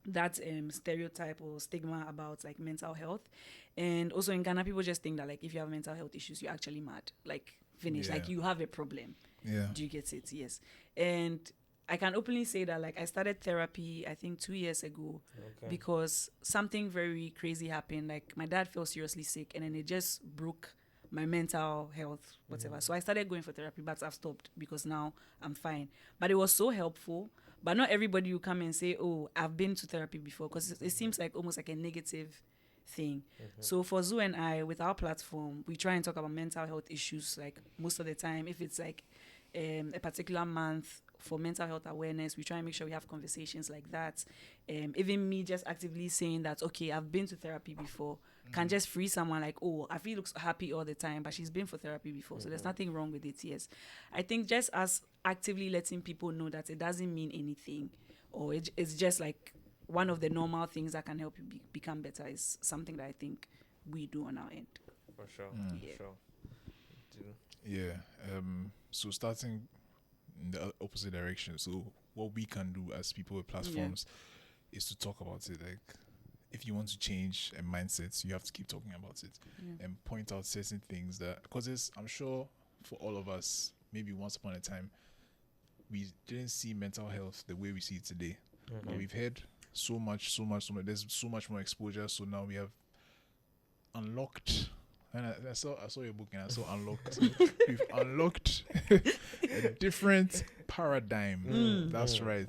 that stereotype or stigma about like mental health. And also in Ghana, people just think that like if you have mental health issues, you're actually mad, like finish, like you have a problem. Do you get it? Yes. And I can openly say that like I started therapy I think 2 years ago because something very crazy happened. Like my dad fell seriously sick, and then it just broke my mental health, whatever. So I started going for therapy, but I've stopped because now I'm fine. But it was so helpful. But not everybody will come and say, oh, I've been to therapy before, because it seems like almost like a negative thing. So for Zuu and I, with our platform, we try and talk about mental health issues like most of the time. If it's like a particular month for mental health awareness, we try and make sure we have conversations like that. Even me just actively saying that, okay, I've been to therapy before, can just free someone like, oh, Afi looks happy all the time, but she's been for therapy before, so there's nothing wrong with it. Yes, I think just us actively letting people know that it doesn't mean anything, or it's just like one of the normal things that can help you become better, is something that I think we do on our end. For sure. Yeah. For sure. Yeah. So starting in the opposite direction. So what we can do as people with platforms is to talk about it. Like, if you want to change a mindset, you have to keep talking about it and point out certain things that, because I'm sure for all of us, maybe once upon a time, we didn't see mental health the way we see it today. But we've heard so much. There's so much more exposure. So now we have unlocked. And I saw your book and I saw unlocked. So we've unlocked a different paradigm. That's right.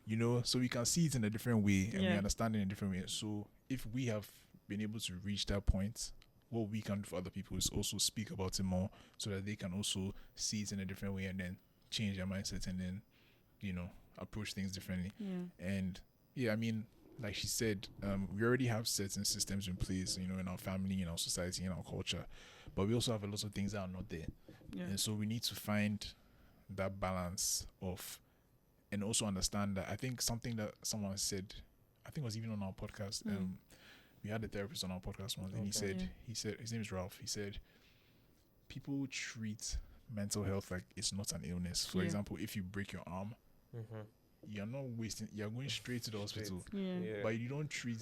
You know, so we can see it in a different way and we understand it in a different way. So if we have been able to reach that point, what we can do for other people is also speak about it more, so that they can also see it in a different way and then change their mindset and then, you know, approach things differently. And I mean, like she said, we already have certain systems in place, you know, in our family, in our society, in our culture, but we also have a lot of things that are not there. And so we need to find that balance of, and also understand that, I think something that someone said, I think it was even on our podcast, we had a therapist on our podcast once, and he said, his name is Ralph, he said, people treat mental health like it's not an illness. For example, if you break your arm, you're not wasting, you're going straight to the hospital, but you don't treat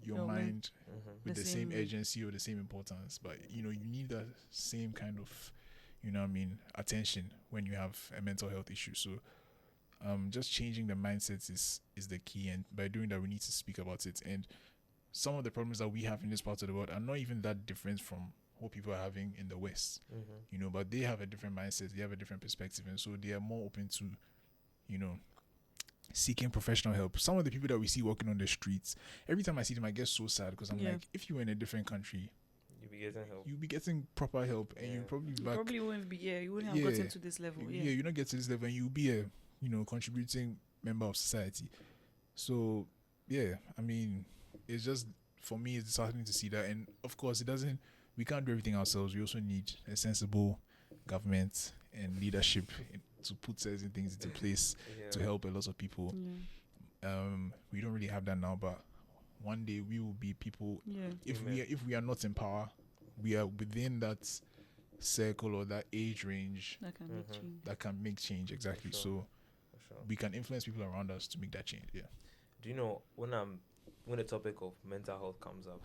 your mind with the same urgency or the same importance. But you know, you need that same kind of, you know what I mean, attention when you have a mental health issue. So just changing the mindset is the key, and by doing that we need to speak about it. And some of the problems that we have in this part of the world are not even that different from what people are having in the West, you know, but they have a different mindset, they have a different perspective, and so they are more open to, you know, seeking professional help. Some of the people that we see walking on the streets, every time I see them I get so sad, because I'm like, if you were in a different country, you'll be getting help, you'll be getting proper help, and you probably wouldn't be, you wouldn't have gotten to this level. You not get to this level, and you'll be a, you know, contributing member of society. So I mean, it's just, for me, it's starting to see that. And of course, we can't do everything ourselves. We also need a sensible government and leadership to put certain things into place to help a lot of people. We don't really have that now, but one day we will be people. If we are not in power, we are within that circle or that age range that can make change. Exactly. So we can influence people around us to make that change. Do you know, when I'm when the topic of mental health comes up,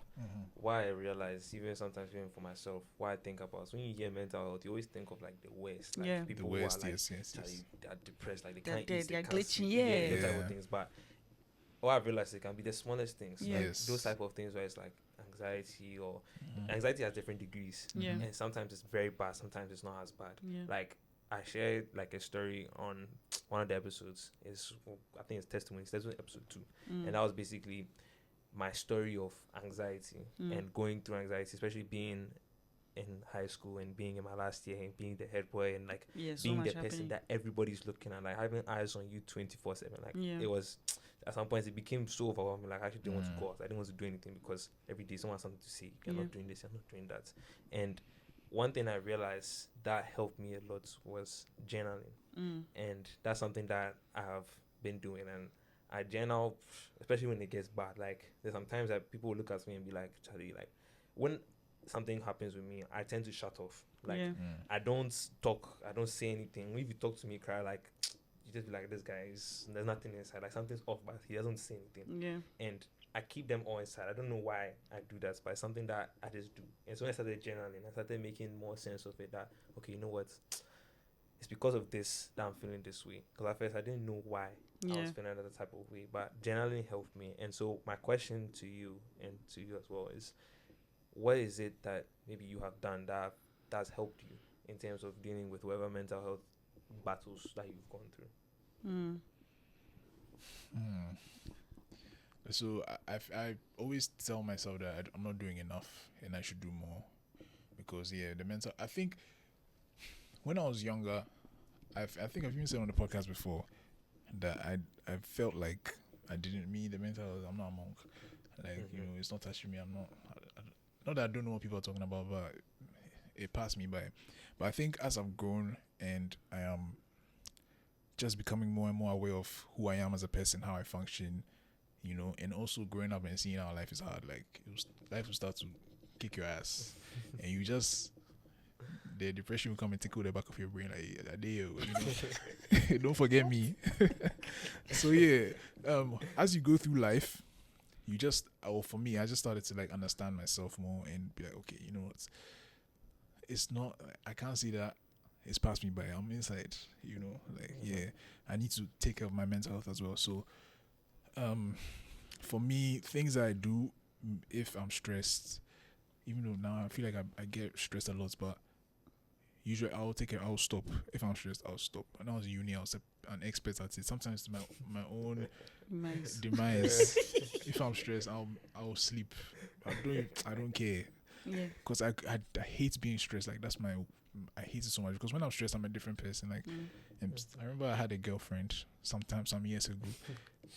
why I realize, even sometimes even for myself, why I think about, so when you hear mental health, you always think of like the worst, like people the worst, who are like yes. they're depressed, like they They're can't dead, eat, they're they can't glitching, sleep, those type Yeah. of things. But what I've realized, it can be the smallest things, like Yes. those type of things where it's like anxiety, or anxiety has different degrees, Yeah. and sometimes it's very bad, sometimes it's not as bad. Yeah. Like I shared like a story on one of the episodes. I think it's testimony episode 2, and that was basically my story of anxiety and going through anxiety, especially being in high school and being in my last year and being the head boy and like So being the much person happening. that everybody's looking at, like having eyes on you 24/7. Like it was, at some points it became so overwhelming. Like I actually didn't want to go out. I didn't want to do anything because every day someone has something to say. You're not doing this, you're not doing that. And one thing I realized that helped me a lot was journaling. And that's something that I have been doing. And I journal, especially when it gets bad. Like there's sometimes that people will look at me and be like, Charlie, like when something happens with me, I tend to shut off. Like I don't talk, I don't say anything. If you talk to me, cry, like you just be like, this guy is, there's nothing inside, like something's off, but he doesn't say anything. And I keep them all inside. I don't know why I do that, but it's something that I just do. And so when I started journaling, I started making more sense of it, that okay, you know what, it's because of this that I'm feeling this way. Because at first I didn't know why I was feeling that type of way, but journaling helped me. And so my question to you and to you as well is, what is it that maybe you have done that's helped you in terms of dealing with whatever mental health battles that you've gone through? So I always tell myself that I'm not doing enough and I should do more, because the mental, I think when I was younger, I think I've even said on the podcast before that I felt like I didn't mean the mental health. I'm not a monk, like you know, it's not touching me. I'm not that I don't know what people are talking about, but it passed me by. But I think as I've grown and I am just becoming more and more aware of who I am as a person, how I function, you know, and also growing up and seeing how life is hard, like life will start to kick your ass, and you just, the depression will come and tickle the back of your brain, like, you know, don't forget me. So as you go through life, you just, for me, I just started to like understand myself more and be like, okay, you know what, it's not, I can't see that it's passed me by. I'm inside, you know, like I need to take care of my mental health as well. So for me, things that I do if I'm stressed, even though now I feel like I get stressed a lot, but usually I'll stop. If I'm stressed, I'll stop. When I was in uni, I was an expert at it. Sometimes to my own demise. If I'm stressed, I'll sleep. I don't care. Because I hate being stressed. Like I hate it so much, because when I'm stressed, I'm a different person. Like, and I remember I had a girlfriend some years ago,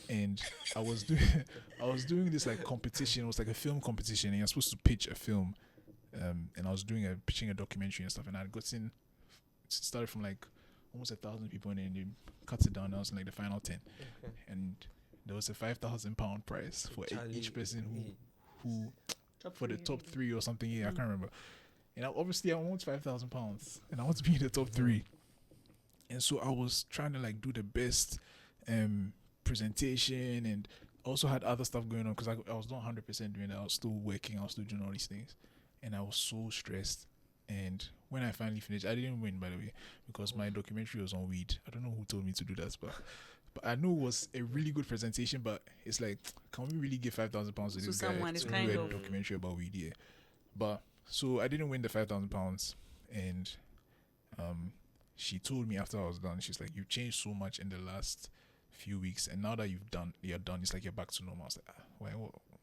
and I was doing this like competition. It was like a film competition, and you're supposed to pitch a film. And I was pitching a documentary and stuff, and I'd gotten, started from like almost 1,000 people, and then they cut it down. I was in like the final 10, and there was a £5,000 prize for each person who for the top 3 or something. I can't remember. And obviously I want £5,000, and I want to be in the top 3. And so I was trying to like do the best presentation, and also had other stuff going on, because I was not 100% doing that. I was still working. I was still doing all these things. And I was so stressed. And when I finally finished, I didn't win, by the way, because my documentary was on weed. I don't know who told me to do that, but I know it was a really good presentation. But it's like, can we really give £5,000 to this guy to do a documentary about weed? Yeah. But so I didn't win the £5,000, and she told me after I was done, she's like, "You've changed so much in the last few weeks, and now that you're done, it's like you're back to normal." I was like, why?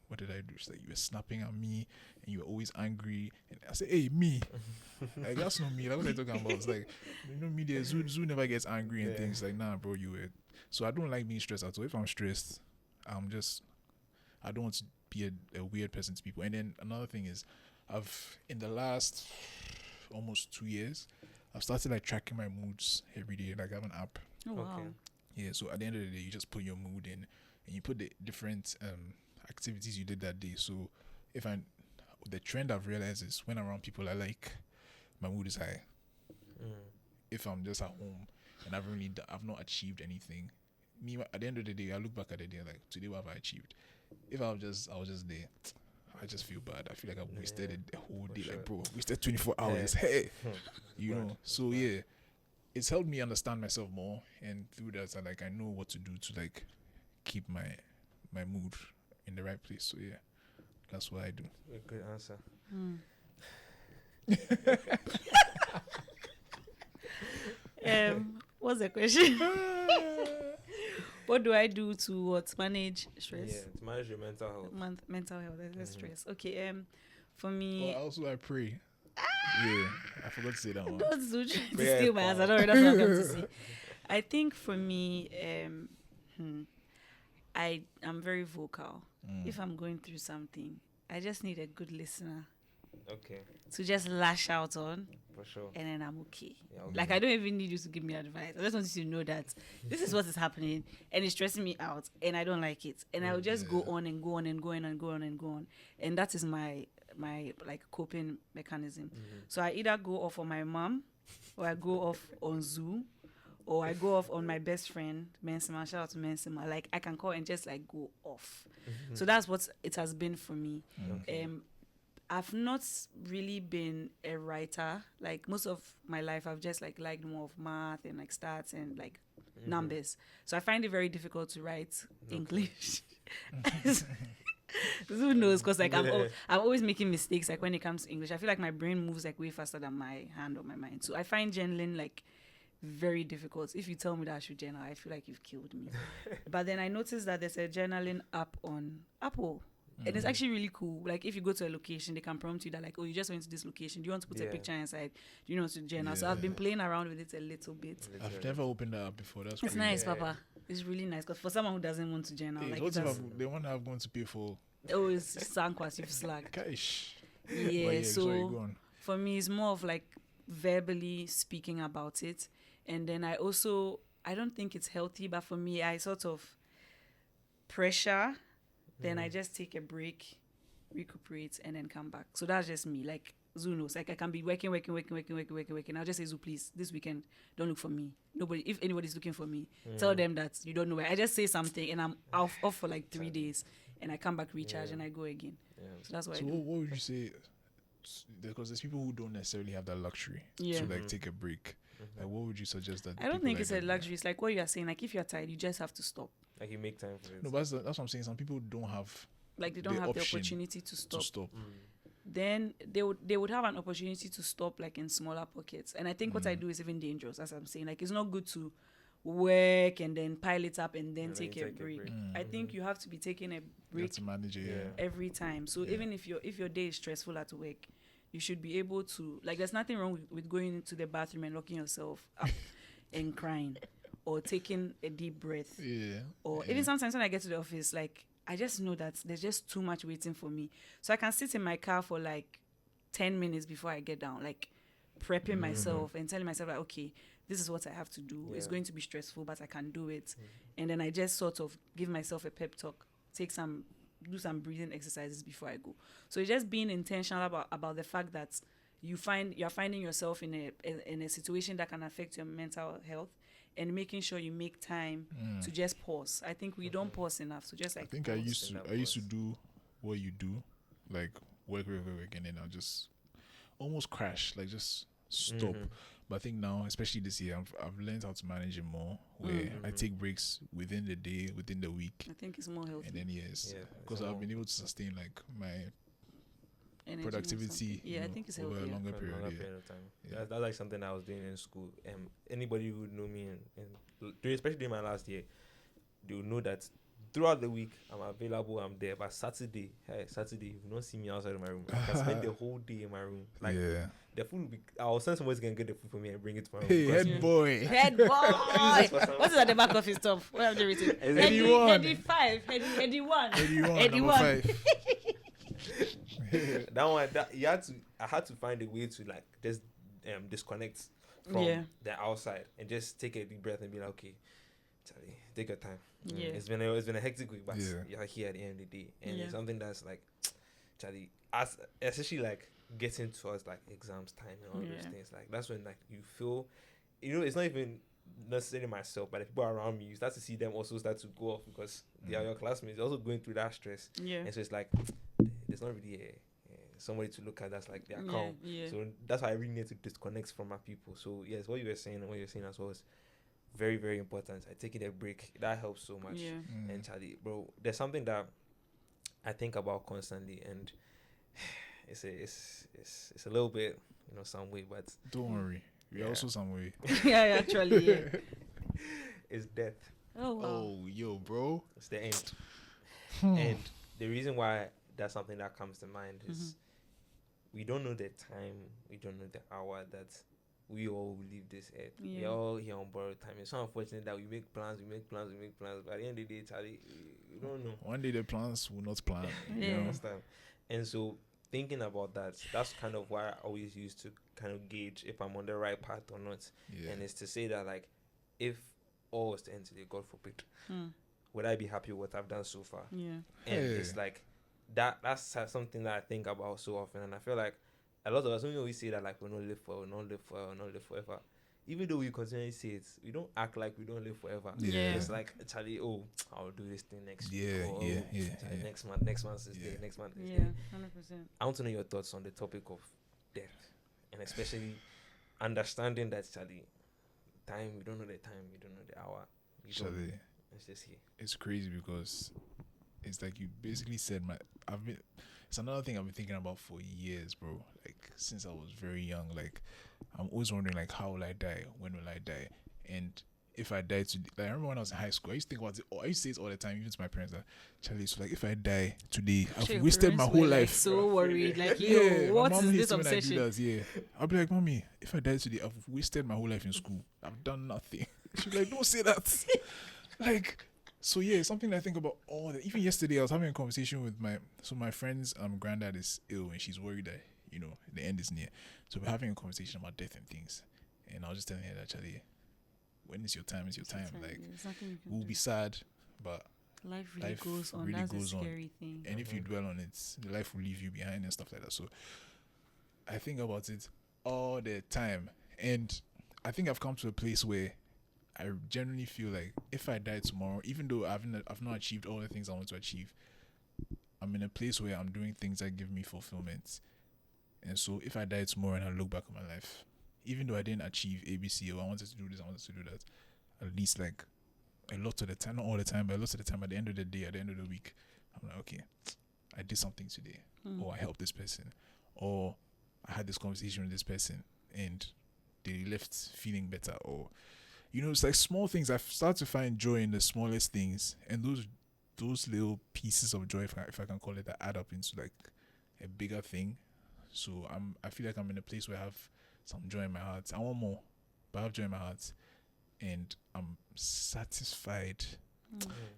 What did I do? She's like, "You were snapping at me, and you were always angry." And I said, "Hey, me? Like, that's not me. Like, what are you talking about?" It's like, you know, me, Zuu never gets angry and things. Like, nah, bro, you were. So I don't like being stressed at all. If I'm stressed, I don't want to be a weird person to people. And then another thing is, in the last almost 2 years, I've started like tracking my moods every day. Like, I have an app. Oh, wow. Okay. Yeah, so at the end of the day, you just put your mood in, and you put the different activities you did that day. So the trend I've realized is, when I'm around people I like, my mood is high. If I'm just at home and I've not achieved anything, me at the end of the day, I look back at the day like, today what have I achieved? If I was just there, I just feel bad. I feel like I wasted a whole day. Sure. Like, bro, wasted 24 hours. Hey, you know. So yeah, it's helped me understand myself more, and through that, I know what to do to like keep my mood in the right place. So yeah, that's what I do. A good answer. What's the question? What do I do to manage stress? Yeah, to manage your mental health. Mental health, that's stress. Okay. For me, I pray. Yeah, I forgot to say that one. don't do to Prayer steal my power. answer. That's what I'm going to say. I think for me, I'm very vocal. If I'm going through something, I just need a good listener Okay, to just lash out on, for sure. and then I'm okay. Yeah, okay. Like, I don't even need you to give me advice. I just want you to know that this is what is happening, and it's stressing me out, and I don't like it. And I'll just go on and go on and go on and go on and go on. And that is my like coping mechanism. So I either go off on my mom, or I go off on Zuu, or I go off on my best friend, Mensima. Shout out to Mensima. Like, I can call and just like go off. So that's what it has been for me. I've not really been a writer. Like, most of my life, I've just like liked more of math and like stats and like numbers. So I find it very difficult to write English. Who knows? Because like I'm always making mistakes. Like when it comes to English, I feel like my brain moves like way faster than my hand or my mind. So I find journaling like very difficult. If you tell me that I should journal, I feel like you've killed me. But then I noticed that there's a journaling app on Apple. And it's actually really cool. Like, if you go to a location, they can prompt you that, like, oh, you just went to this location. Do you want to put a picture inside? Do you want to journal? So I've been playing around with it a little bit. I've never opened that up before. That's It's pretty nice, good. Papa. It's really nice. Because for someone who doesn't want to journal, Hey, like, what it if has, they want to have going to pay for it's sankwas, you've slack. cash? Yeah, But sorry, so go on. for me, it's more of like verbally speaking about it. And then I don't think it's healthy, but for me, I sort of pressure, then I just take a break, recuperate, and then come back. So that's just me. Like, Zuu knows. Like, I can be working. I'll just say, Zuu, please, this weekend, don't look for me. If anybody's looking for me, tell them that you don't know where. I just say something, and I'm off for like 3 days, and I come back, recharge, and I go again. So that's what I So do. what would you say? Because there's people who don't necessarily have that luxury Yeah. to like take a break. Like, what would you suggest that? I don't people think like it's a that do? luxury. It's like what you are saying. Like, if you're tired, you just have to stop. Like, you make time for it. No, but that's what I'm saying. Some people don't have Like, they don't The have the option opportunity to stop. to stop. Then they would have an opportunity to stop, like, in smaller pockets. And I think what I do is even dangerous, as I'm saying. Like, it's not good to work and then pile it up and then And then take you a take a break. break. I think you have to be taking a You have break to manage it. Yeah. every time. So even if your day is stressful at work, you should be able to, like, there's nothing wrong with going into the bathroom and locking yourself up and crying, or taking a deep breath. Yeah. Or even sometimes when I get to the office, like, I just know that there's just too much waiting for me. So I can sit in my car for like 10 minutes before I get down, like prepping myself and telling myself, like, okay, this is what I have to do. It's going to be stressful, but I can do it. And then I just sort of give myself a pep talk, do some breathing exercises before I go. So it's just being intentional about the fact that you're finding yourself in a situation that can affect your mental health, and making sure you make time to just pause. I think we don't pause enough. So just like, I think pause. I used to do what you do, like work, and then I'll just almost crash, like just stop. But I think now, especially this year, I've learned how to manage it more, where I take breaks within the day, within the week, I think it's more healthy. and then because I've been able to sustain like my Energy or productivity, something. Yeah, I think it's over healthier. a longer For a period. longer Yeah. period of time. Yeah. That's like something I was doing in school. Anybody who would know me, especially during my last year, they will know that throughout the week I'm available, I'm there. But Saturday, you will not see me outside of my room. I can spend the whole day in my room. Like, Yeah. the food will be. I'll send somebody to get the food for me and bring it to my room. Hey, because- head boy. Head boy. What is at the back of his top? What have they written? Heady 5, heady 1. 81, Heady number 1. 5. I had to find a way to like just disconnect from the outside and just take a deep breath and be like, okay, Charlie, take your time. Yeah. It's been a hectic week, but you're here at the end of the day, and it's something that's like, Charlie, especially like getting towards like exams time and all those things. Like, that's when like you feel, it's not even necessarily myself, but the people around me, you start to see them also start to go off because they are your classmates. They're also going through that stress. Yeah. And so it's like, there's not really somebody to look at that's like, they're calm. Yeah. So that's why I really need to disconnect from my people. So yes, what you were saying and what you're saying as well is very, very important. I taking a break, that helps so much. Yeah. And Charlie, bro, there's something that I think about constantly, and it's a little bit, some way, but don't worry, we're also some way. Yeah, actually, yeah. It's death. Oh, wow. Oh, yo, bro. It's the end. And the reason why that's something that comes to mind is we don't know the time, we don't know the hour that we all will leave this earth. Yeah. We're all here on borrowed time. It's so unfortunate that we make plans, but at the end of the day, Charlie, we don't know. One day the plans will not plan. Yeah. You know? Understand? And so thinking about that's kind of why I always used to kind of gauge if I'm on the right path or not. Yeah. And it's to say that, like, if all was to end today, God forbid, would I be happy with what I've done so far? Yeah. And it's like that's something that I think about so often, and I feel like a lot of us, when we always say that, like, we'll not live forever, even though we continually say it, we don't act like we don't live forever. Yeah. It's like, Charlie, I'll do this thing next week. Yeah, Or, yeah. Next month is day, next month is Yeah, day. 100%. I want to know your thoughts on the topic of death, and especially understanding that, Charlie, time, we don't know the time, we don't know the hour. Charlie, It's just here. it's crazy because it's like you basically said it's another thing I've been thinking about for years, bro. Like, since I was very young, like, I'm always wondering, like, how will I die? When will I die? And if I die today, like, I remember when I was in high school, I used to think about it. I used to say it all the time, even to my parents, that, Charlie, so, like, if I die today, I've wasted my whole life. So worried, like, Yeah, yo, my what mom is hates this it when I do obsession? that, yeah. I'll be like, Mommy, if I die today, I've wasted my whole life in school. I've done nothing. She'll be like, don't say that. Like, so yeah, something that I think about all the, even yesterday I was having a conversation with my friend's granddad is ill and she's worried that, the end is near. So we're having a conversation about death and things. And I was just telling her that, Charlie, when it's your time, it's your time. Like, we'll be sad, but life really goes on. Really That's goes a on. scary thing. And if you dwell on it, the life will leave you behind and stuff like that. So I think about it all the time. And I think I've come to a place where I genuinely feel like if I die tomorrow, even though I've not achieved all the things I want to achieve, I'm in a place where I'm doing things that give me fulfillment. And so if I die tomorrow and I look back on my life, even though I didn't achieve ABC, or I wanted to do this, I wanted to do that, at least, like, a lot of the time, not all the time, but a lot of the time, at the end of the day, at the end of the week, I'm like, okay, I did something today, or I helped this person, or I had this conversation with this person and they left feeling better, or, it's like small things. I've started to find joy in the smallest things, and those little pieces of joy, if I can call it, that add up into, like, a bigger thing. So I feel like I'm in a place where I have some joy in my heart. I want more, but I have joy in my heart, and I'm satisfied,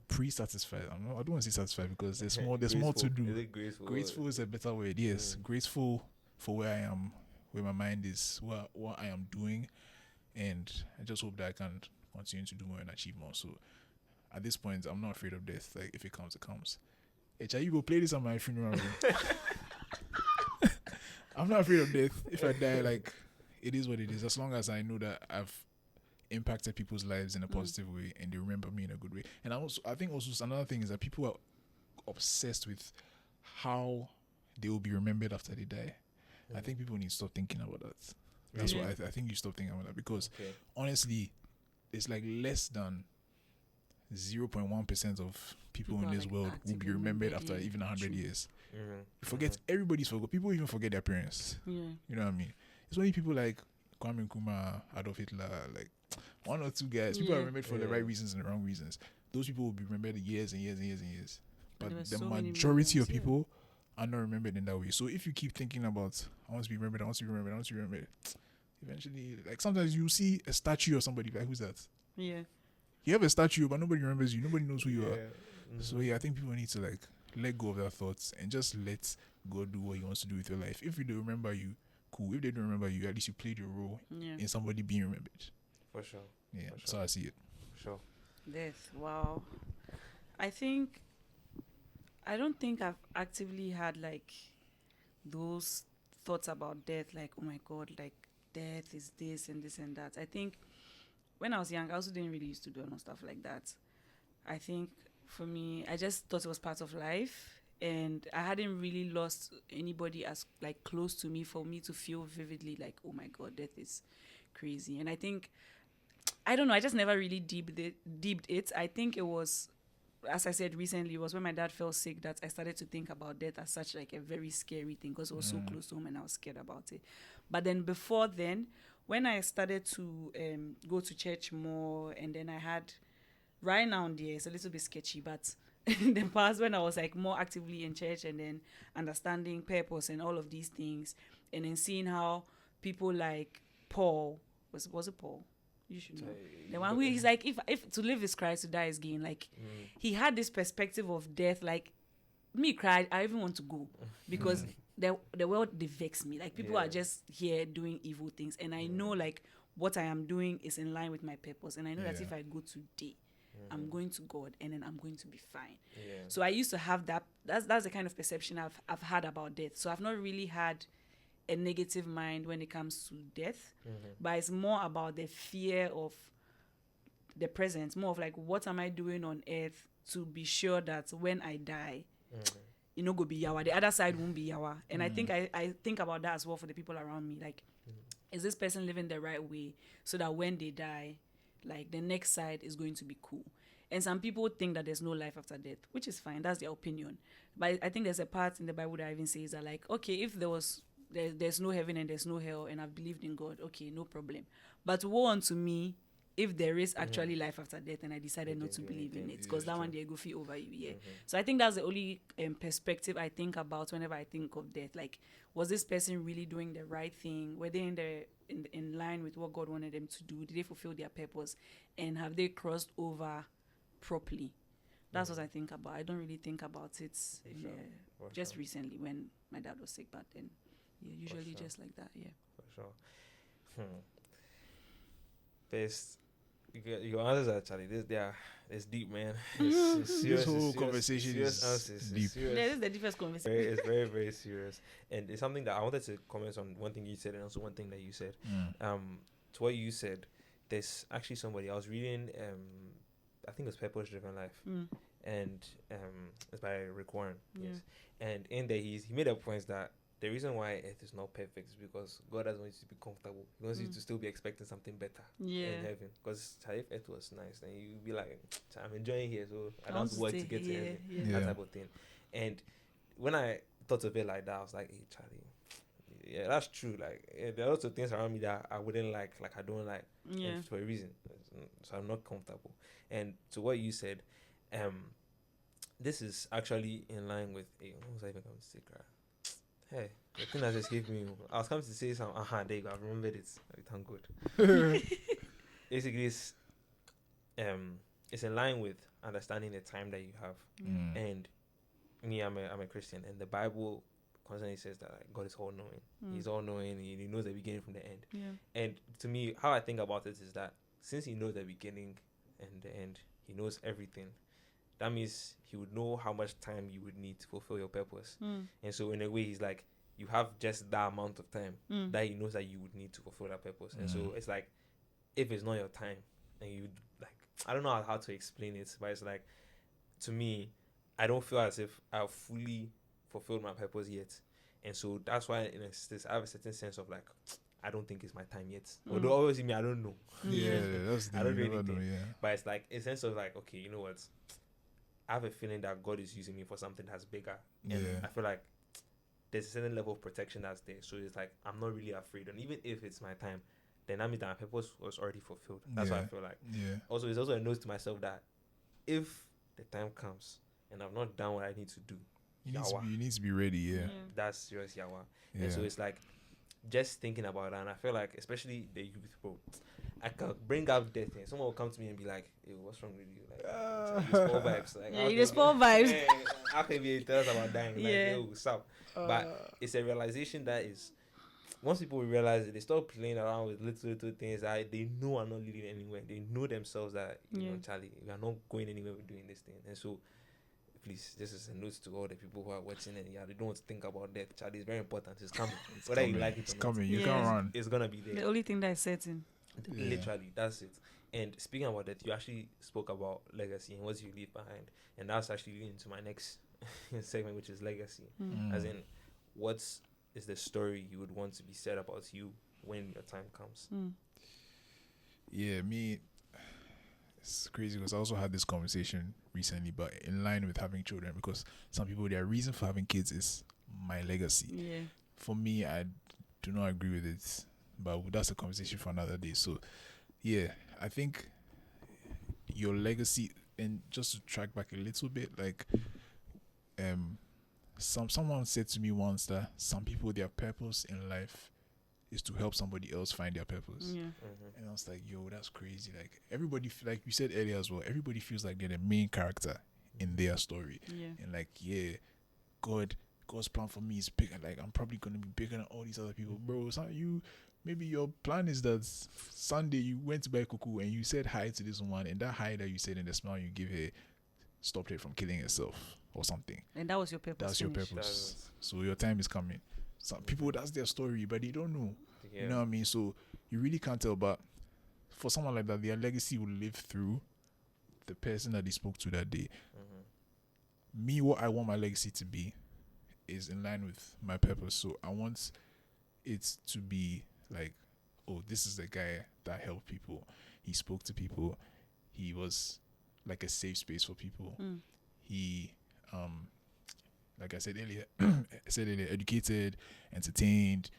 pre-satisfied. I don't want to say satisfied because there's more to do. Is it graceful? Graceful is a better word. Yes, grateful for where I am, where my mind is, what I am doing, and I just hope that I can continue to do more and achieve more. So at this point, I'm not afraid of death. Like, if it comes, it comes. Hey, you go play this at my funeral. I'm not afraid of death. If I die, like, it is what it is. As long as I know that I've impacted people's lives in a positive way and they remember me in a good way. And I think also another thing is that people are obsessed with how they will be remembered after they die. I think people need to stop thinking about that. That's what I think you stop thinking about that, because honestly, it's like less than 0.1% of people in this world will be remembered after even 100 years. You forget, everybody's forgot. People even forget their parents. You know what I mean? It's only people like Kwame Nkrumah, Adolf Hitler, like one or two guys. People are remembered for the right reasons and the wrong reasons. Those people will be remembered years and years and years and years. But the majority of people are not remembered in that way. So if you keep thinking about, I want to be remembered, eventually, like, sometimes you see a statue of somebody, like, who's that? Yeah. You have a statue, but nobody remembers you. Nobody knows who you are. So I think people need to, like, let go of their thoughts and just let God do what He wants to do with your life. If they remember you, cool. If they don't remember you, at least you played your role in somebody being remembered. For sure. Yeah, so I see it. For sure. Death. Wow. I don't think I've actively had, like, those thoughts about death, like, oh my God, like, death is this and this and that. I think when I was young, I also didn't really used to do stuff like that. I think for me, I just thought it was part of life, and I hadn't really lost anybody as like close to me for me to feel vividly like, oh my God, death is crazy. And I think, I don't know, I just never really deeped it. I think it was, as I said recently, it was when my dad fell sick that I started to think about death as such like a very scary thing, because it was so close to home and I was scared about it. But then before then, when I started to go to church more, and then I had, right now and there, it's a little bit sketchy, but in the past when I was like more actively in church and then understanding purpose and all of these things, and then seeing how people like Paul, was it Paul? You should know. The one who he's like, if to live is Christ, to die is gain. Like, he had this perspective of death. Like, me cried, I even want to go, because the world, they vex me. Like, people are just here doing evil things, and I know like what I am doing is in line with my purpose, and I know that if I go today, I'm going to God, and then I'm going to be fine. So I used to have that. That's the kind of perception I've had about death. So I've not really had a negative mind when it comes to death, but it's more about the fear of the present, more of like, what am I doing on earth to be sure that when I die, you know, go be yawa, the other side won't be yawa. And I think I think about that as well for the people around me. Like, is this person living the right way so that when they die, like, the next side is going to be cool? And some people think that there's no life after death, which is fine, that's their opinion. But I think there's a part in the Bible that even says that, like, okay, if there's no heaven and there's no hell, and I've believed in God, okay, no problem. But woe unto me if there is actually life after death and I decided not to believe in it, because that one they go feel over you. So I think that's the only perspective I think about whenever I think of death. Like, was this person really doing the right thing? Were they in line with what God wanted them to do? Did they fulfill their purpose? And have they crossed over properly? That's what I think about. I don't really think about it just recently when my dad was sick, but then usually just like that. For sure. There's your answers actually. It's deep, man. It's serious. This whole conversation is deep. That is the deepest conversation. It's very, very serious, and it's something that I wanted to comment on. One thing you said, and also one thing that you said. To what you said, there's actually somebody I was reading. I think it's Purpose Driven Life, and it's by Rick Warren. Yes, and in there he made a point that the reason why Earth is not perfect is because God doesn't want you to be comfortable. He wants you to still be expecting something better in heaven. Because if Earth was nice, then you'd be like, I'm enjoying here, so I don't have to work to get to heaven. That type of thing. And when I thought of it like that, I was like, hey, Charlie, yeah, that's true. Like, there are lots of things around me that I wouldn't like I don't like, for a reason. So I'm not comfortable. And to what you said, this is actually in line with, what was I even going to say, hey, the thing that just gave me, I was coming to say something. There you go, I've remembered it. Thank God. Basically, it's in line with understanding the time that you have. And me, I'm a Christian, and the Bible constantly says that, like, God is all knowing. He's all knowing. He knows the beginning from the end. And to me, how I think about it is that since He knows the beginning and the end, He knows everything. That means He would know how much time you would need to fulfill your purpose. And so in a way, He's like, you have just that amount of time that He knows that you would need to fulfill that purpose. And so it's like, if it's not your time, and you, like, I don't know how to explain it, but it's like, to me, I don't feel as if I've fully fulfilled my purpose yet. And so that's why I have a certain sense of like, I don't think it's my time yet. Although obviously me, I don't know. That's the I don't really know, But it's like a sense of like, okay, you know what? I have a feeling that God is using me for something that's bigger. And I feel like there's a certain level of protection that's there. So it's like, I'm not really afraid. And even if it's my time, then that means that my purpose was already fulfilled. That's what I feel like. Also, it's also a note to myself that if the time comes and I've not done what I need to do, you need to be ready, that's serious yawa. And so it's like, just thinking about that, and I feel like, especially the youth, bro, I can bring up death, and someone will come to me and be like, "Hey, what's wrong with you? Like, you spoil vibes. Like, you spoil vibes. How can you tell us about dying? Like, yo, stop." But it's a realization that is, once people realize it, they start playing around with little things that they know are not leading anywhere. They know themselves that, you know, Charlie, we are not going anywhere with doing this thing. And so, please, this is a note to all the people who are watching and they don't want to think about death. Charlie, it's very important. It's coming. Whether you like it or not. It's coming. You can't run. It's gonna be there. The only thing that is certain. Literally, that's it. And speaking about that, you actually spoke about legacy and what you leave behind, and that's actually leading to my next segment, which is legacy. As in, what is the story you would want to be said about you when your time comes? Yeah, me, it's crazy because I also had this conversation recently, but in line with having children, because some people, their reason for having kids is my legacy. Yeah. For me, I do not agree with it, but that's a conversation for another day. So, yeah, I think your legacy, and just to track back a little bit, like, someone said to me once that some people, their purpose in life is to help somebody else find their purpose. Yeah. And I was like, yo, that's crazy. Like, everybody, like you said earlier as well, everybody feels like they're the main character in their story. Yeah. And like, yeah, God's plan for me is bigger. Like, I'm probably gonna be bigger than all these other people, bro. So maybe your plan is that Sunday you went to buy cuckoo and you said hi to this woman, and that hi that you said and the smile you give her stopped her from killing herself or something. And that was your purpose. That's your purpose. So your time is coming. Some people, that's their story, but they don't know. Yeah. You know what I mean? So you really can't tell. But for someone like that, their legacy will live through the person that they spoke to that day. Me, what I want my legacy to be is in line with my purpose. So I want it to be like, oh, this is the guy that helped people. He spoke to people. He was like a safe space for people. He, like I said earlier, educated, entertained,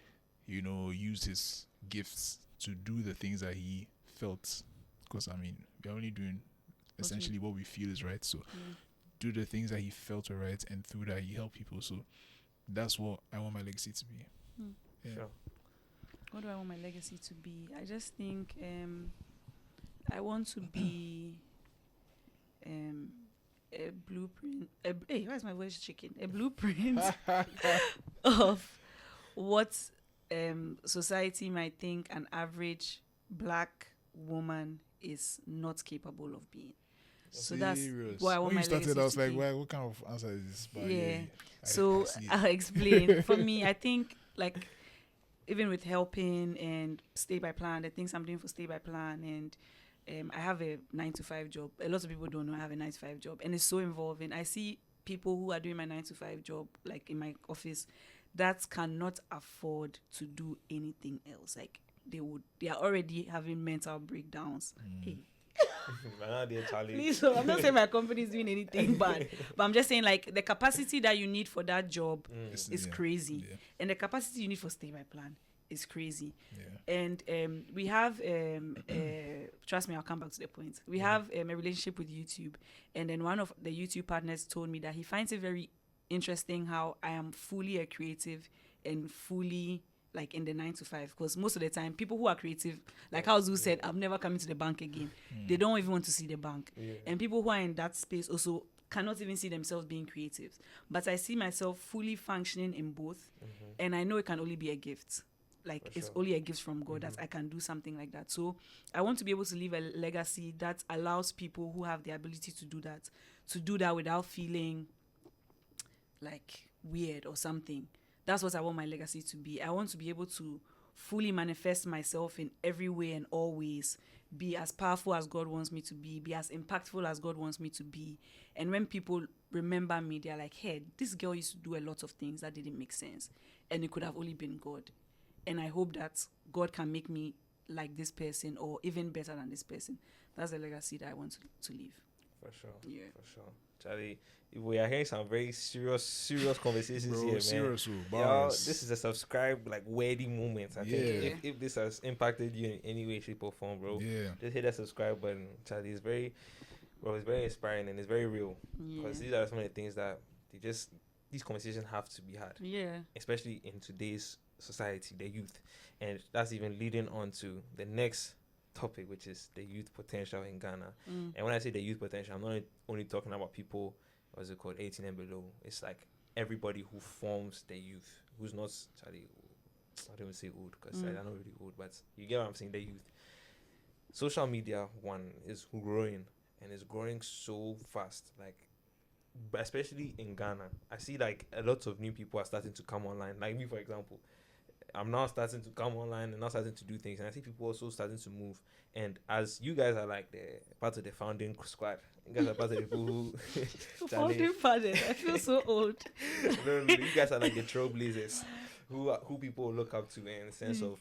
used his gifts to do the things that he felt. Because, I mean, we're only doing essentially what we feel is right. So do the things that he felt were right, and through that he helped people. So that's what I want my legacy to be. Yeah. Sure. What do I want my legacy to be? I just think I want to be a blueprint. Hey, why is my voice shaking? A blueprint of what society might think an average black woman is not capable of being. So that's what I want when my you started, legacy I was to like, be. well, what kind of answer is this? But Yeah. I So see it. I'll explain. For me, I think like even with helping and Stay by Plan, the things I'm doing for Stay by Plan, and I have a 9-to-5 job. A lot of people don't know I have a 9-to-5 job, and it's so involving. I see people who are doing my 9-to-5 job, like in my office, that cannot afford to do anything else. Like they are already having mental breakdowns. Hey, please, so I'm not saying my company is doing anything bad, but I'm just saying like the capacity that you need for that job is crazy, and the capacity you need for Stay by Plan is crazy. And we have trust me, I'll come back to the point. We have a relationship with YouTube, and then one of the YouTube partners told me that he finds it very interesting how I am fully a creative and fully like in the 9-to-5, because most of the time people who are creative, like how Zuu said, I'm never coming to the bank again. They don't even want to see the bank. And people who are in that space also cannot even see themselves being creatives. But I see myself fully functioning in both, and I know it can only be a gift. Like it's only a gift from God that I can do something like that. So I want to be able to leave a legacy that allows people who have the ability to do that without feeling like weird or something. That's what I want my legacy to be. I want to be able to fully manifest myself in every way and always, be as powerful as God wants me to be as impactful as God wants me to be. And when people remember me, they're like, hey, this girl used to do a lot of things that didn't make sense, and it could have only been God. And I hope that God can make me like this person or even better than this person. That's the legacy that I want to leave. For sure. Yeah. For sure. Charlie, we are hearing some very serious conversations Bro, here, man. serious, Yo, this is a subscribe, like, worthy moment. I think Yeah. if this has impacted you in any way, shape, or form, bro, just hit that subscribe button. Charlie, it's very inspiring and it's very real. Because these are some of the things that these conversations have to be had. Yeah. Especially in today's society, the youth. And that's even leading on to the next topic, which is the youth potential in Ghana. And when I say the youth potential, I'm not only talking about people, 18 and below. It's like everybody who forms the youth, who's not, Charlie, I don't even say old, because I'm not really old, but you get what I'm saying, the youth. Social media, one, is growing, and it's growing so fast, like, especially in Ghana. I see like a lot of new people are starting to come online, like me, for example. I'm now starting to come online and now starting to do things, and I see people also starting to move. And as you guys are like the part of the founding squad, you guys are part of the people who Founding fathers. I feel so old. no, you guys are like the trailblazers who people look up to in the sense of,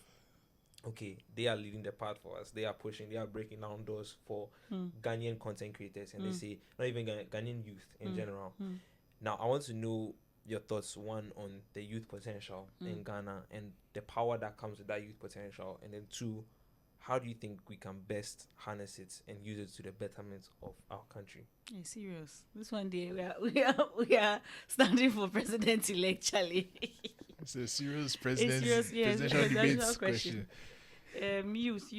okay, they are leading the path for us. They are pushing. They are breaking down doors for Ghanaian content creators, and they say not even Ghanaian youth in general. Now, I want to know your thoughts, one, on the youth potential in Ghana and the power that comes with that youth potential, and then two, how do you think we can best harness it and use it to the betterment of our country? Yeah, serious. This one day we are standing for president-elect, Charlie. It's a serious presidential presidential debates question. Youth.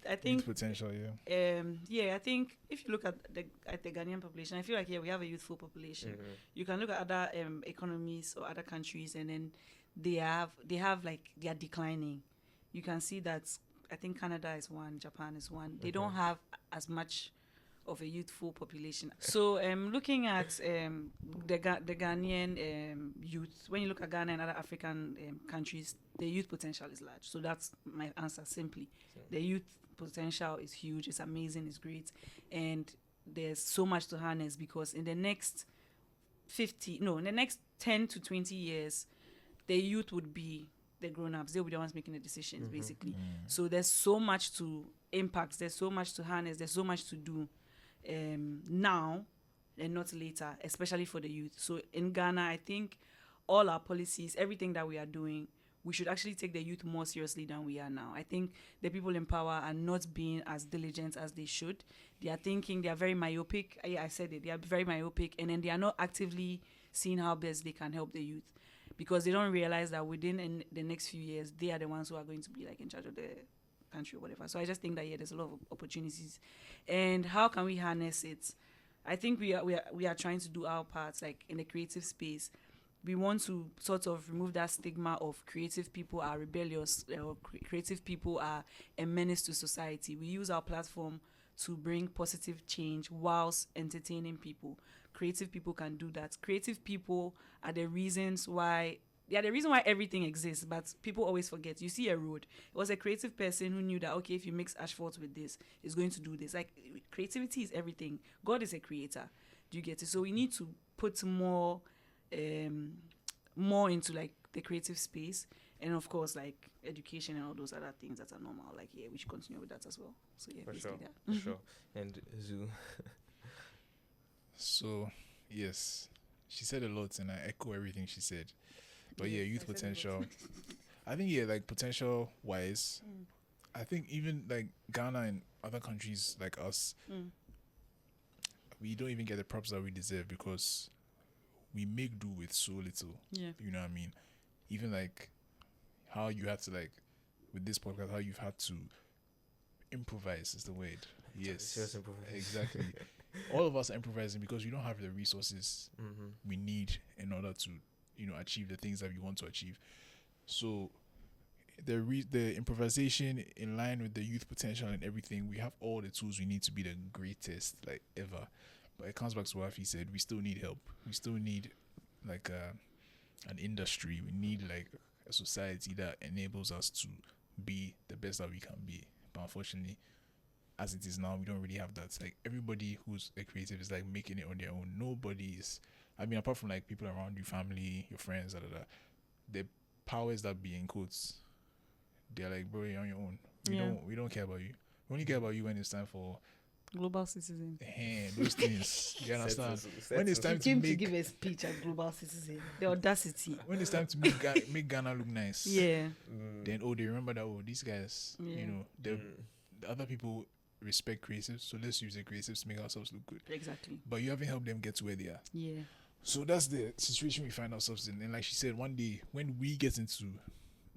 I think Youth potential, yeah. I think if you look at the Ghanaian population, I feel like we have a youthful population. You can look at other economies or other countries, and then they have like they are declining. You can see that. I think Canada is one, Japan is one. They don't have as much of a youthful population. So looking at the Ghanaian youth, when you look at Ghana and other African countries, the youth potential is large. So that's my answer simply. The youth potential is huge, it's amazing, it's great. And there's so much to harness, because in the next 10 to 20 years, the youth would be the grown-ups. They'll be the ones making the decisions, basically. So there's so much to impact, there's so much to harness, there's so much to do now and not later, especially for the youth. So in Ghana, I think all our policies, everything that we are doing, we should actually take the youth more seriously than we are now. I think the people in power are not being as diligent as they should. They are thinking, they are very myopic. I said it, they are very myopic, and then they are not actively seeing how best they can help the youth, because they don't realize that within the next few years, they are the ones who are going to be like in charge of the country or whatever. So I just think that there's a lot of opportunities, and how can we harness it? I think we are trying to do our parts, like in the creative space. We want to sort of remove that stigma of creative people are rebellious, or creative people are a menace to society. We use our platform to bring positive change whilst entertaining people. Creative people can do that. Creative people are the reason why everything exists, but people always forget. You see a road. It was a creative person who knew that, okay, if you mix asphalt with this, it's going to do this. Like, creativity is everything. God is a creator. Do you get it? So we need to put more into like the creative space, and of course like education and all those other things that are normal. Like, we should continue with that as well. So for sure, that. For sure. And Zuu. So yes, she said a lot, and I echo everything she said. But youth potential. I think like potential wise, I think even like Ghana and other countries like us, we don't even get the props that we deserve, because we make do with so little. Yeah. You know what I mean? Even like how you have to, like with this podcast, how you've had to improvise is the word. Yes. Exactly. All of us are improvising because we don't have the resources we need in order to, achieve the things that we want to achieve. So the improvisation in line with the youth potential and everything, we have all the tools we need to be the greatest like ever. But it comes back to what he said. We still need help. We still need like an industry. We need like a society that enables us to be the best that we can be. But unfortunately, as it is now, we don't really have that. Like, everybody who's a creative is like making it on their own. Nobody's, apart from like people around you, family, your friends, the powers that be in quotes, they're like, bro, you're on your own. We don't care about you. We only care about you when it's time for global citizen. Those things. You understand? When it's time to give a speech at global citizen, the audacity. When it's time to make Ghana look nice. Yeah. Then they remember that these guys, the other people respect creatives, so let's use the creatives to make ourselves look good. Exactly. But you haven't helped them get to where they are. Yeah. So that's the situation we find ourselves in. And like she said, one day when we get into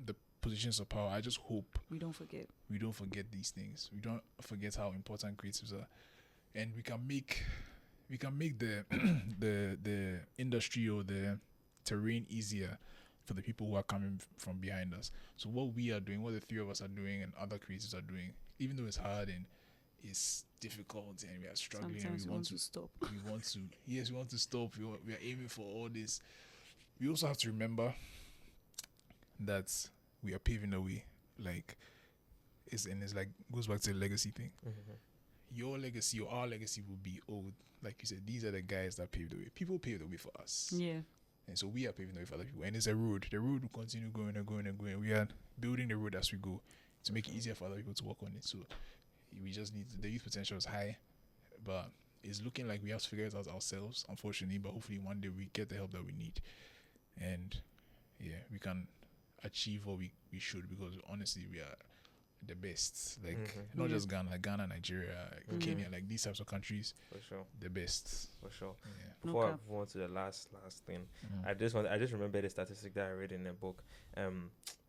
the positions of power, I just hope we don't forget these things. We don't forget how important creatives are, and we can make the the industry or the terrain easier for the people who are coming from behind us. So what we are doing, what the three of us are doing, and other creatives are doing, even though it's hard and it's difficult and we are struggling, sometimes and we want to stop. We want to stop. We are aiming for all this. We also have to remember that we are paving the way. Like, it's like goes back to the legacy thing. Your legacy or our legacy will be old. Like you said, these are the guys that paved the way. People paved the way for us. Yeah. And so we are paving the way for other people. And it's a road. The road will continue going and going and going. We are building the road as we go to make it easier for other people to walk on it. So we just need the youth potential is high, but it's looking like we have to figure it out ourselves, unfortunately. But hopefully one day we get the help that we need. And yeah, we can achieve what we should, because honestly we are the best. Like not just Ghana, like Ghana, Nigeria, Kenya, like these types of countries. For sure. The best. For sure. Yeah. Before I move on to the last thing, I just remember the statistic that I read in a book.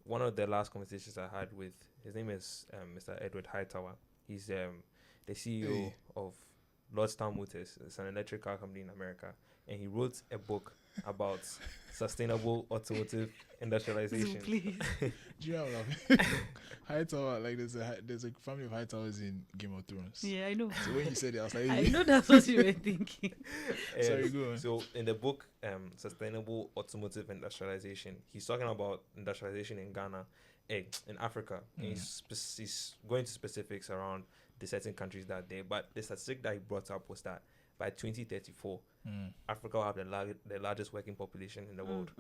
One of the last conversations I had with, his name is Mr. Edward Hightower. He's the CEO of Lordstown Motors. It's an electric car company in America, and he wrote a book about sustainable automotive industrialization. Please. Do you know Hightower? Like there's a family of Hightowers in Game of Thrones. Yeah, I know. So when you said it, I was like, I know that's what you were thinking. Sorry, go on. So in the book, Sustainable Automotive Industrialization, he's talking about industrialization in Ghana, in Africa. And he's going to specifics around the certain countries that day. But the statistic that he brought up was that by 2034, Africa will have the largest working population in the world.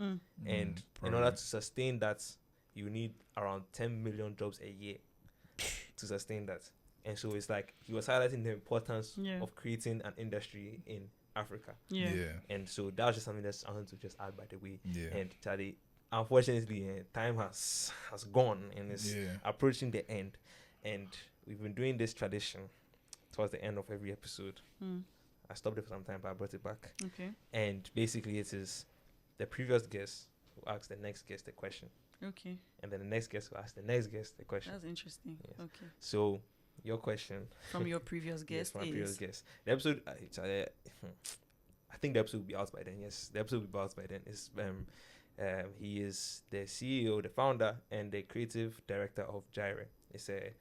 And in order to sustain that, you need around 10 million jobs a year to sustain that. And so it's like he was highlighting the importance of creating an industry in Africa. Yeah. And so that was just something that's I want to just add, by the way. Yeah. And Charlie, unfortunately, time has gone and it's approaching the end. And we've been doing this tradition towards the end of every episode. I stopped it for some time, but I brought it back. Okay. And basically, it is the previous guest who asks the next guest a question. Okay. And then the next guest who asks the next guest a question. That's interesting. Yes. Okay. So, your question From your previous yes, guest from my is... previous guest. The episode, I think the episode will be out by then. Yes, the episode will be out by then. It's, he is the CEO, the founder, and the creative director of Gyre. It's a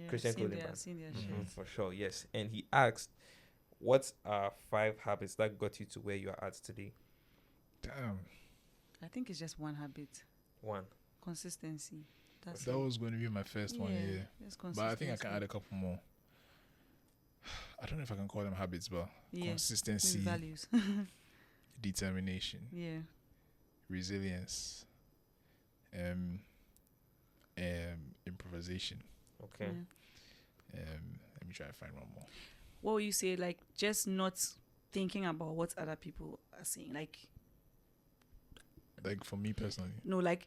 Christian clothing brand. For sure, yes. And he asked, what are 5 habits that got you to where you are at today? Damn. I think it's just one habit. One. Consistency. That's That it. was going to be my first one, yeah. Just But I think I can consistency. add a couple more. I don't know if I can call them habits, but Yeah. consistency, Maybe values. determination, Yeah. resilience, improvisation. Okay. Yeah. Let me try to find one more. What would you say, like, just not thinking about what other people are saying? Like, Like for me personally. no, like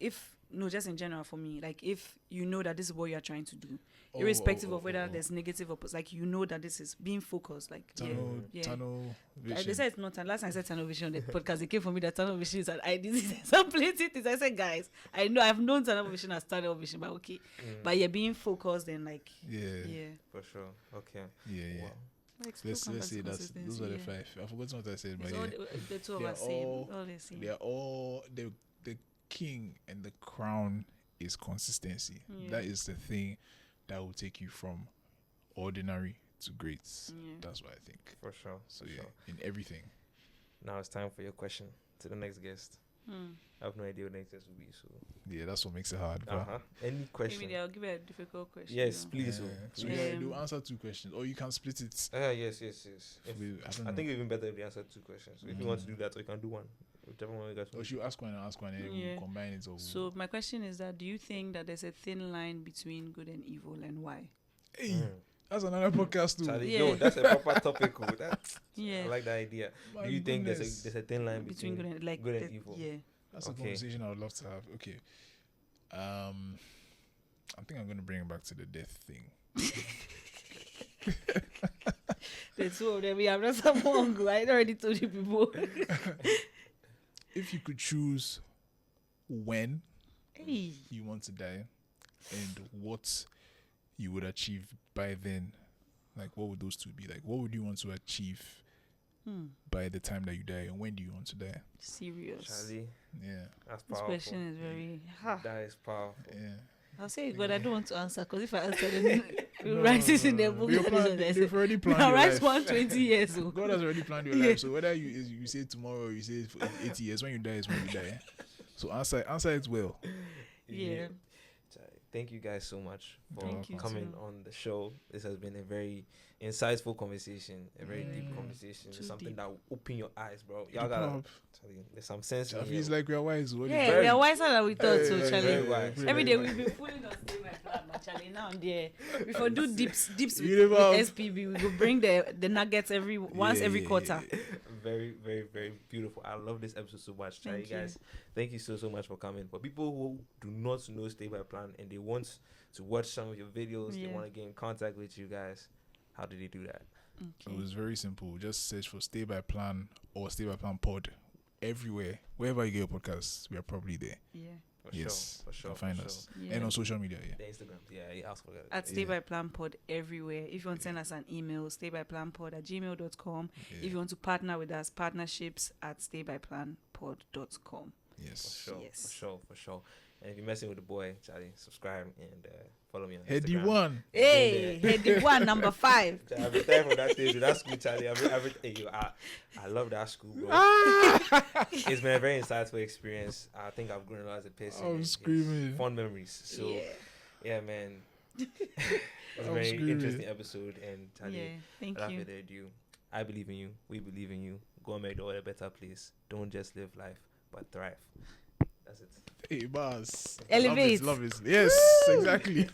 just in general for me, like if you know that this is what you're trying to do, irrespective of whether there's negative or like you know that this is being focused, like Tunnel vision. They said it's not. Last time I said tunnel vision on the podcast, it came for me that tunnel vision is an idea. Some places I said, guys, I know I've known tunnel vision as tunnel vision, but okay, but you're being focused and like yeah. For sure. Okay. Yeah. Wow. Like, Let's say those are the 5. I forgot what I said, but it's all the two of They're us same. all- All the same. they're all the king and the crown is consistency. Yeah. That is the thing that will take you from ordinary to great. Yeah. That's what I think. For sure. So For yeah, sure. in everything. Now it's time for your question to the next guest. I have no idea what next guest will be. So. Yeah, that's what makes it hard. But Any question? Maybe I'll give you a difficult question. Yes, you know. please. so Yeah. yeah, do answer 2 questions, or you can split it. Yes. If, I don't I know. think it's even better if we answer 2 questions. So if you want to do that, or you can do one. Whichever one you guys Or want. should you ask one and ask one, and Yeah. we'll combine it. Or So my question is that do you think that there's a thin line between good and evil, and why? hey, that's another podcast too. Charlie, Yeah. no, that's a proper topic. Yeah. I like that idea. My Do you think goodness. there's a thin line between good and like good and the- evil? Yeah. That's a Okay. conversation I would love to have. Okay. I think I'm gonna bring it back to the death thing. The two of them, we have not someone. I already told you people. If you could choose when Hey. you want to die and what you would achieve by then, like what would those 2 be? Like what would you want to achieve by the time that you die, and when do you want to die? Serious. Charlie, Yeah. that's This powerful. question is very. That is powerful. Yeah. I'll say it, but I don't want to answer because if I answer, then we write it in the book. They've already planned Now your write life. 120 years old. God has already planned your life. So whether you say tomorrow or you say 80 years, when you die is when you die. So answer it well. Yeah. thank you guys so much for Thank you coming too. on the show. This has been a very insightful conversation, a very deep Yeah. conversation. Too It's something deep. that will open your eyes, bro. Hit Y'all the gotta pub. tell you, there's some sense in It here. feels like we are wise. What Yeah, Very- we are wiser than we thought, so Hey, Charlie. very wise. Every day Very we've been fooling us stay my plan, but Charlie now and there. Before do dips with You know, SPB, we go bring the nuggets once every quarter. very, very, very beautiful. I love this episode so much. Thank you. Guys, thank you so much for coming. For people who do not know Stay by Plan and they want to watch some of your videos, they Yeah. want to get in contact with you guys, how did they do that? It Okay. was very simple. Just search for Stay by Plan or Stay by Plan Pod everywhere. Wherever you get your podcasts, we are probably there. Yeah. For Yes, sure, for you sure. can find for us. Sure. Yeah. And on social media, yeah. The Instagram, yeah, I forgot. At Stay Yeah. by Plan Pod everywhere. If you want to send us an email, staybyplanpod@gmail.com. Yeah. If you want to partner with us, partnerships at staybyplanpod.com. Yes. For sure, Yes. for sure. And if you're messing with the boy, Charlie, subscribe and follow me on Heady Instagram. one. Hey, head one, number 5. I retired from that thing, that school, Charlie. I love that school, bro. It's been a very insightful experience. I think I've grown a lot as a person. I'm and it's screaming. Fond memories. So, yeah, man. It's a I'm very screaming. interesting episode. And Charlie, Yeah, thank without you. further ado, I believe in you. We believe in you. Go and make the world a better place. Don't just live life, but thrive. That's it. Hey, boss. Elevate. Love it. Yes, exactly.